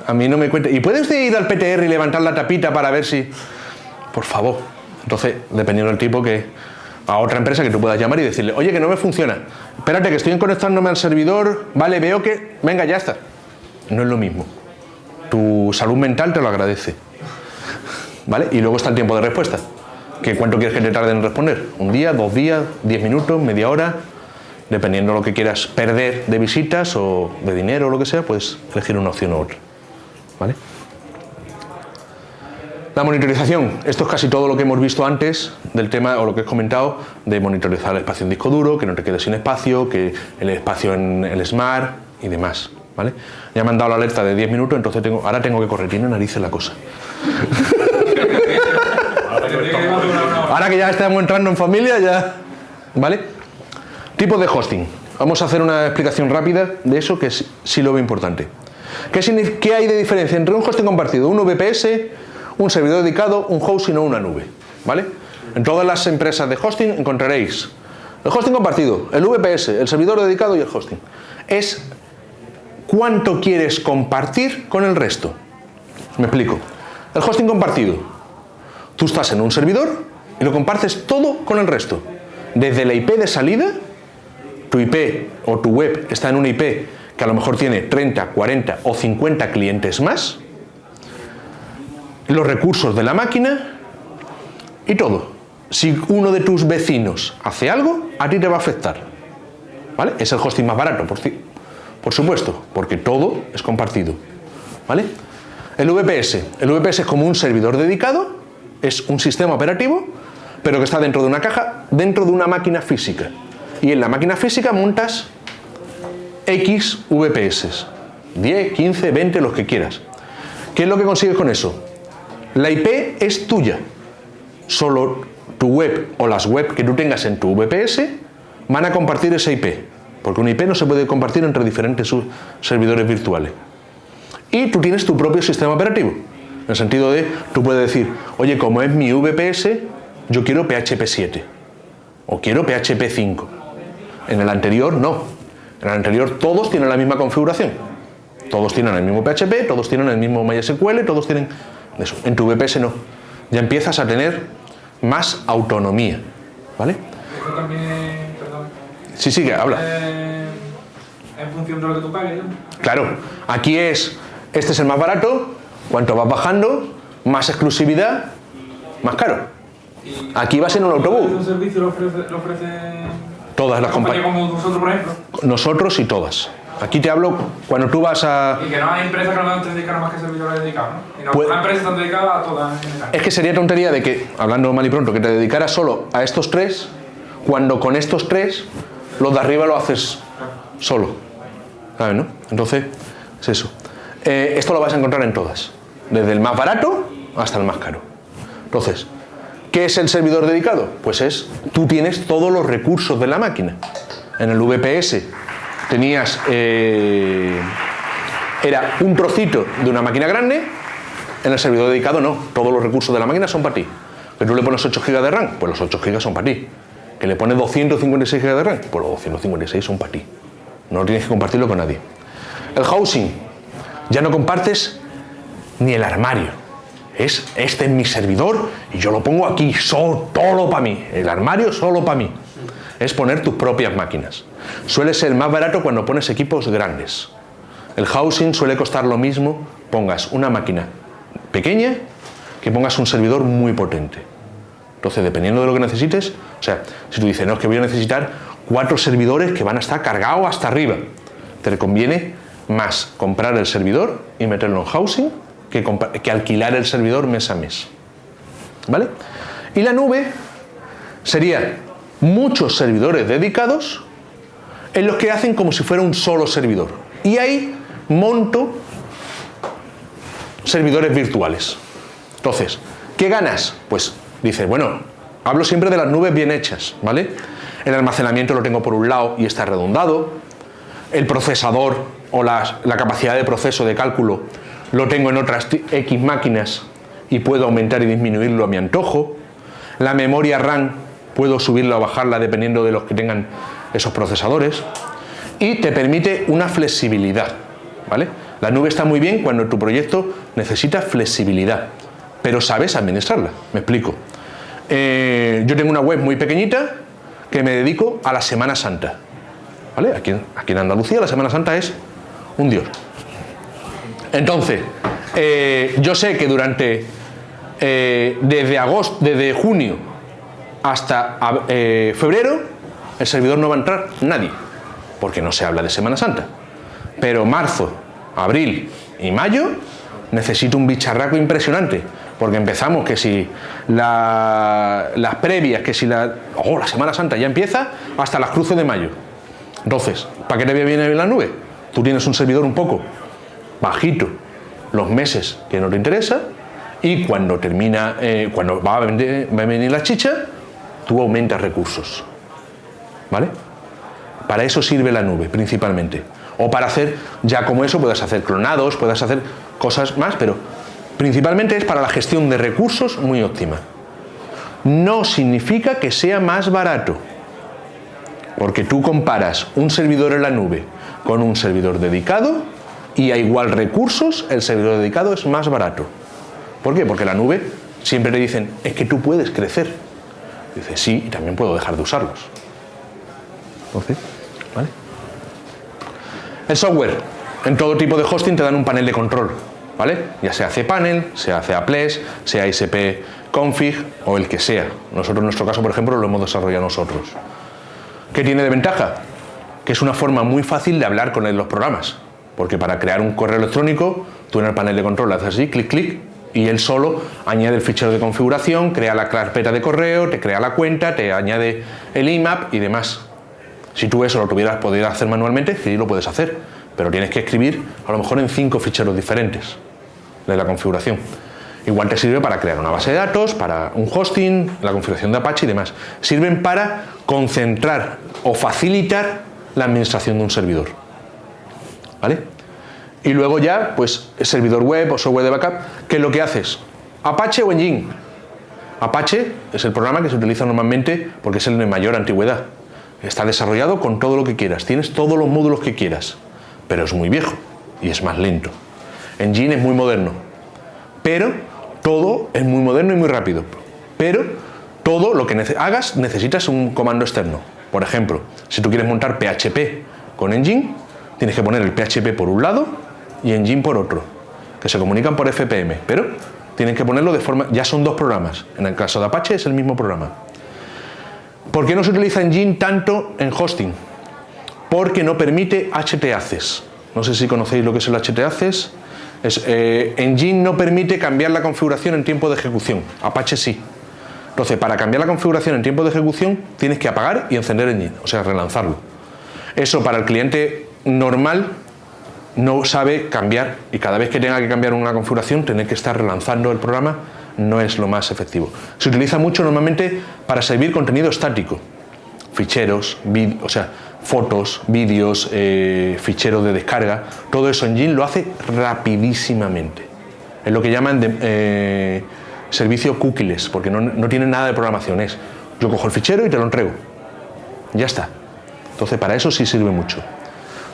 a mí no me cuenta. ¿Y puede usted ir al PTR y levantar la tapita para ver si...? Por favor. Entonces, dependiendo del tipo, que a otra empresa que tú puedas llamar y decirle, oye, que no me funciona, espérate que estoy conectándome al servidor, vale, veo que... Venga, ya está. No es lo mismo. Tu salud mental te lo agradece. ¿Vale? Y luego está el tiempo de respuesta. ¿Que cuánto quieres que te tarde en responder? ¿Un día, 2 días, 10 minutos, media hora? Dependiendo de lo que quieras perder de visitas o de dinero o lo que sea, puedes elegir una opción u otra. ¿Vale? La monitorización. Esto es casi todo lo que hemos visto antes del tema, o lo que he comentado, de monitorizar el espacio en disco duro, que no te quedes sin espacio, que el espacio en el Smart y demás. ¿Vale? Ya me han dado la alerta de 10 minutos, entonces ahora tengo que correr. Tiene narices la cosa. Ahora que ya estamos entrando en familia, ya... ¿Vale? Tipos de hosting. Vamos a hacer una explicación rápida de eso, que sí lo veo importante. ¿Qué hay de diferencia entre un hosting compartido, un VPS, un servidor dedicado, un hosting o una nube? ¿Vale? En todas las empresas de hosting encontraréis el hosting compartido, el VPS, el servidor dedicado y el hosting. Es cuánto quieres compartir con el resto. Me explico. El hosting compartido. Tú estás en un servidor y lo compartes todo con el resto. Desde la IP de salida, tu IP o tu web está en una IP que a lo mejor tiene 30, 40 o 50 clientes más, los recursos de la máquina y todo. Si uno de tus vecinos hace algo, a ti te va a afectar. ¿Vale? Es el hosting más barato, por supuesto, porque todo es compartido. ¿Vale? El VPS es como un servidor dedicado, es un sistema operativo, pero que está dentro de una caja, dentro de una máquina física. Y en la máquina física montas X VPS, 10, 15, 20, los que quieras. ¿Qué es lo que consigues con eso? La IP es tuya. Solo tu web o las web que tú tengas en tu VPS van a compartir esa IP. porque una IP no se puede compartir entre diferentes servidores virtuales. Y tú tienes tu propio sistema operativo, en el sentido de, tú puedes decir, oye, como es mi VPS, yo quiero PHP 7 o quiero PHP 5. En el anterior no. En el anterior todos tienen la misma configuración. Todos tienen el mismo PHP, todos tienen el mismo MySQL, todos tienen eso. En tu VPS no. Ya empiezas a tener más autonomía, ¿vale? Eso también, perdón. Sí, que habla. En función de lo que tú pagues, ¿no? Claro, aquí este es el más barato, cuanto vas bajando, más exclusividad, más caro. Aquí vas en un autobús. ¿Un servicio lo ofrece todas las compañías? Como vosotros, por ejemplo. Nosotros y todas. Aquí te hablo cuando tú vas a... Y que no hay empresas que no te dedican más que servidores dedicados, ¿no? Y no, Pues, las empresas están dedicadas a todas en general. Es que sería tontería de que, hablando mal y pronto, que te dedicaras solo a estos tres, cuando con estos tres, los de arriba lo haces solo. ¿Sabes, no? Entonces, es eso. Esto lo vas a encontrar en todas. Desde el más barato hasta el más caro. Entonces, ¿qué es el servidor dedicado? Pues tú tienes todos los recursos de la máquina. En el VPS tenías, era un trocito de una máquina grande. En el servidor dedicado no, todos los recursos de la máquina son para ti. Que tú le pones 8 GB de RAM, pues los 8 GB son para ti. Que le pones 256 GB de RAM, pues los 256 son para ti. No tienes que compartirlo con nadie. El housing, ya no compartes ni el armario. Este es mi servidor y yo lo pongo aquí, solo para mí. El armario solo para mí. Es poner tus propias máquinas. Suele ser más barato cuando pones equipos grandes. El housing suele costar lo mismo, pongas una máquina pequeña que pongas un servidor muy potente. Entonces, dependiendo de lo que necesites, o sea, si tú dices, no, es que voy a necesitar 4 servidores que van a estar cargados hasta arriba, te conviene más comprar el servidor y meterlo en housing que alquilar el servidor mes a mes. ¿Vale? Y la nube sería muchos servidores dedicados en los que hacen como si fuera un solo servidor. Y ahí monto servidores virtuales. Entonces, ¿qué ganas? Pues dices, bueno, hablo siempre de las nubes bien hechas, ¿vale? El almacenamiento lo tengo por un lado y está redondado. El procesador o la capacidad de proceso de cálculo lo tengo en otras X máquinas y puedo aumentar y disminuirlo a mi antojo. La memoria RAM puedo subirla o bajarla dependiendo de los que tengan esos procesadores. Y te permite una flexibilidad, ¿vale? La nube está muy bien cuando tu proyecto necesita flexibilidad, pero sabes administrarla. Me explico. Yo tengo una web muy pequeñita que me dedico a la Semana Santa, ¿vale? Aquí en Andalucía la Semana Santa es un dios. Entonces, yo sé que desde junio hasta febrero el servidor no va a entrar nadie, porque no se habla de Semana Santa. Pero marzo, abril y mayo necesito un bicharraco impresionante, porque empezamos que si las previas, que si la Semana Santa ya empieza hasta las cruces de mayo. Entonces, ¿para qué te viene bien la nube? Tú tienes un servidor un poco bajito los meses que no te interesa, y cuando termina, cuando va a venir la chicha, tú aumentas recursos, ¿vale? Para eso sirve la nube principalmente. O para hacer, ya como eso, puedes hacer clonados, puedes hacer cosas más, pero principalmente es para la gestión de recursos muy óptima. No significa que sea más barato, porque tú comparas un servidor en la nube con un servidor dedicado y a igual recursos el servidor dedicado es más barato. ¿Por qué? Porque la nube siempre te dicen, es que tú puedes crecer. Dice, sí, y también puedo dejar de usarlos. Entonces, ¿vale? El software, en todo tipo de hosting te dan un panel de control, ¿vale? Ya sea cPanel, sea Appless, sea ISP-config o el que sea. Nosotros en nuestro caso, por ejemplo, lo hemos desarrollado nosotros. ¿Qué tiene de ventaja? Que es una forma muy fácil de hablar con los programas, porque para crear un correo electrónico, tú en el panel de control haces así, clic, clic, y él solo añade el fichero de configuración, crea la carpeta de correo, te crea la cuenta, te añade el IMAP y demás. Si tú eso lo pudieras hacer manualmente, sí lo puedes hacer, pero tienes que escribir a lo mejor en 5 ficheros diferentes de la configuración. Igual te sirve para crear una base de datos, para un hosting, la configuración de Apache y demás. Sirven para concentrar o facilitar la administración de un servidor. ¿Vale? Y luego ya, pues, el servidor web o software de backup, ¿qué es lo que haces? ¿Apache o Engine? Apache es el programa que se utiliza normalmente porque es el de mayor antigüedad. Está desarrollado con todo lo que quieras, tienes todos los módulos que quieras, pero es muy viejo y es más lento. Engine es muy moderno, pero todo es muy moderno y muy rápido. Pero todo lo que hagas necesitas un comando externo. Por ejemplo, si tú quieres montar PHP con Engine, tienes que poner el PHP por un lado y Engine por otro, que se comunican por FPM, pero tienen que ponerlo de forma... Ya son dos programas. En el caso de Apache es el mismo programa. ¿Por qué no se utiliza Engine tanto en hosting? Porque no permite htaccess. No sé si conocéis lo que es el htaccess. Engine no permite cambiar la configuración en tiempo de ejecución. Apache sí. Entonces, para cambiar la configuración en tiempo de ejecución, tienes que apagar y encender Engine, o sea, relanzarlo. Eso para el cliente normal no sabe cambiar, y cada vez que tenga que cambiar una configuración, tener que estar relanzando el programa no es lo más efectivo. Se utiliza mucho normalmente para servir contenido estático, ficheros, o sea, fotos, vídeos, ficheros de descarga. Todo eso Engine lo hace rapidísimamente. Es lo que llaman servicio cookieless, porque no tiene nada de programación. Es, yo cojo el fichero y te lo entrego. Ya está. Entonces, para eso sí sirve mucho.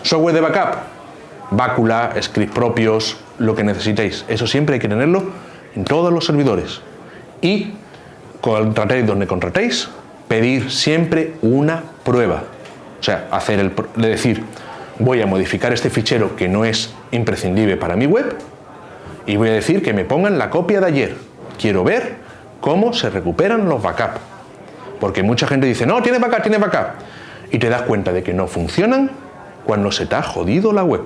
Software de backup, Bacula, scripts propios, lo que necesitéis. Eso siempre hay que tenerlo en todos los servidores. Y contratéis donde contratéis, pedir siempre una prueba. O sea, decir, voy a modificar este fichero que no es imprescindible para mi web y voy a decir que me pongan la copia de ayer. Quiero ver cómo se recuperan los backups. Porque mucha gente dice, no, tiene backup. Y te das cuenta de que no funcionan cuando se te ha jodido la web.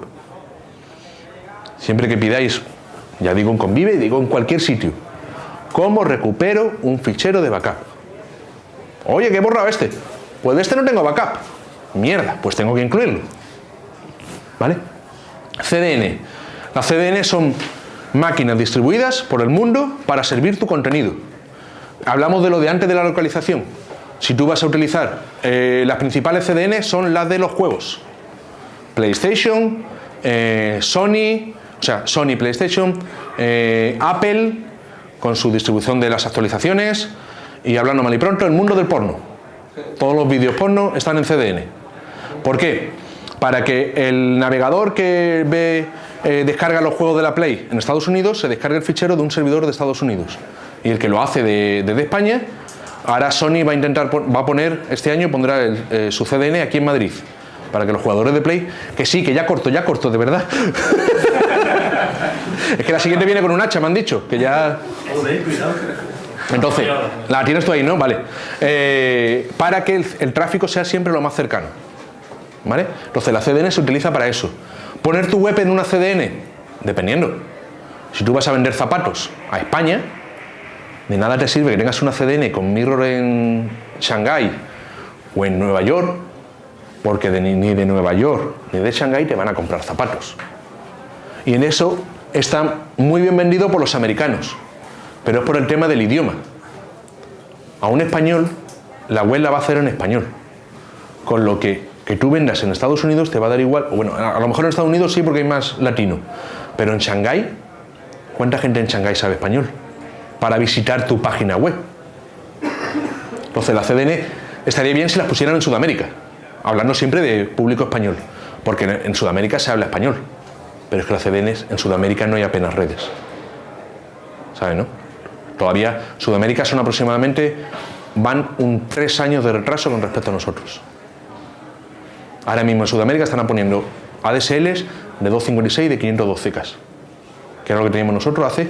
Siempre que pidáis, ya digo en Convive, digo en cualquier sitio, ¿cómo recupero un fichero de backup? Oye, que he borrado este. Pues de este no tengo backup. Mierda, pues tengo que incluirlo. ¿Vale? CDN. Las CDN son máquinas distribuidas por el mundo para servir tu contenido. Hablamos de lo de antes de la localización. Si tú vas a utilizar, las principales CDN son las de los juegos. PlayStation, Sony, o sea, Sony, PlayStation, Apple, con su distribución de las actualizaciones, y hablando mal y pronto, el mundo del porno. Todos los vídeos porno están en CDN. ¿Por qué? Para que el navegador que descarga los juegos de la Play en Estados Unidos se descargue el fichero de un servidor de Estados Unidos. Y el que lo hace desde España, ahora Sony va a poner, este año pondrá su CDN aquí en Madrid, para que los jugadores de Play, que sí, que ya corto, de verdad. Es que la siguiente viene con un hacha, me han dicho, que ya... Entonces, la tienes tú ahí, ¿no? Vale. Para que el tráfico sea siempre lo más cercano. ¿Vale? Entonces, la CDN se utiliza para eso. Poner tu web en una CDN, dependiendo. Si tú vas a vender zapatos a España, de nada te sirve que tengas una CDN con mirror en Shanghái o en Nueva York, porque ni de Nueva York ni de Shanghái te van a comprar zapatos. Y en eso está muy bien vendido por los americanos, pero es por el tema del idioma. A un español, la web la va a hacer en español, con lo que tú vendas en Estados Unidos te va a dar igual. Bueno, a lo mejor en Estados Unidos sí, porque hay más latino, pero en Shanghái, ¿cuánta gente en Shanghái sabe español para visitar tu página web? Entonces la CDN estaría bien si las pusieran en Sudamérica, hablando siempre de público español, porque en Sudamérica se habla español, pero es que las CDNs en Sudamérica no hay apenas redes, ¿sabe, no? Todavía Sudamérica son aproximadamente, van 3 años de retraso con respecto a nosotros. Ahora mismo en Sudamérica están poniendo ADSLs de 256 y de 512 K, que era lo que teníamos nosotros hace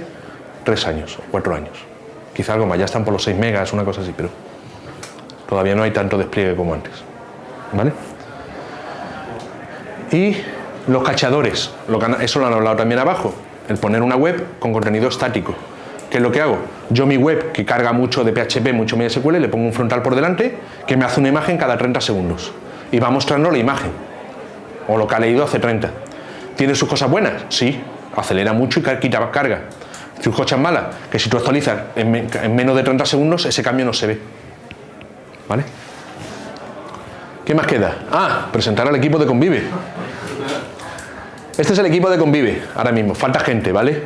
3 años o 4 años. Quizá algo más, ya están por los 6 megas, una cosa así, pero todavía no hay tanto despliegue como antes. ¿Vale? Y los cachadores, eso lo han hablado también abajo, el poner una web con contenido estático. ¿Qué es lo que hago? Yo mi web, que carga mucho de PHP, mucho MySQL, le pongo un frontal por delante que me hace una imagen cada 30 segundos y va mostrando la imagen o lo que ha leído hace 30. ¿Tiene sus cosas buenas? Sí, acelera mucho y quita carga. Sus cosas malas, que si tú actualizas en menos de 30 segundos ese cambio no se ve. ¿Vale? ¿Qué más queda? Ah, presentar al equipo de Convive. Este es el equipo de Convive, ahora mismo. Falta gente, ¿vale?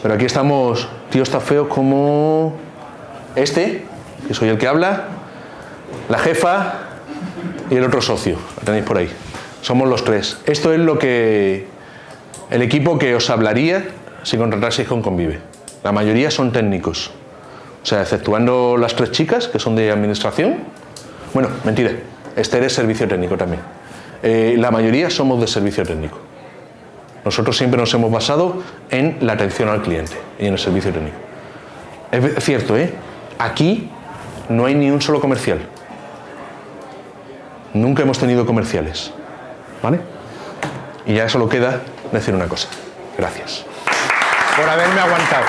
Pero aquí estamos tíos tan feos como este, que soy el que habla, la jefa y el otro socio. Lo tenéis por ahí. Somos los tres. Esto es el equipo que os hablaría si contrataseis con Convive. La mayoría son técnicos. O sea, exceptuando las 3 chicas, que son de administración. Bueno, mentira. Esther es servicio técnico también. La mayoría somos de servicio técnico. Nosotros siempre nos hemos basado en la atención al cliente y en el servicio técnico. Es cierto, aquí no hay ni un solo comercial. Nunca hemos tenido comerciales. ¿Vale? Y ya solo queda decir una cosa. Gracias por haberme aguantado.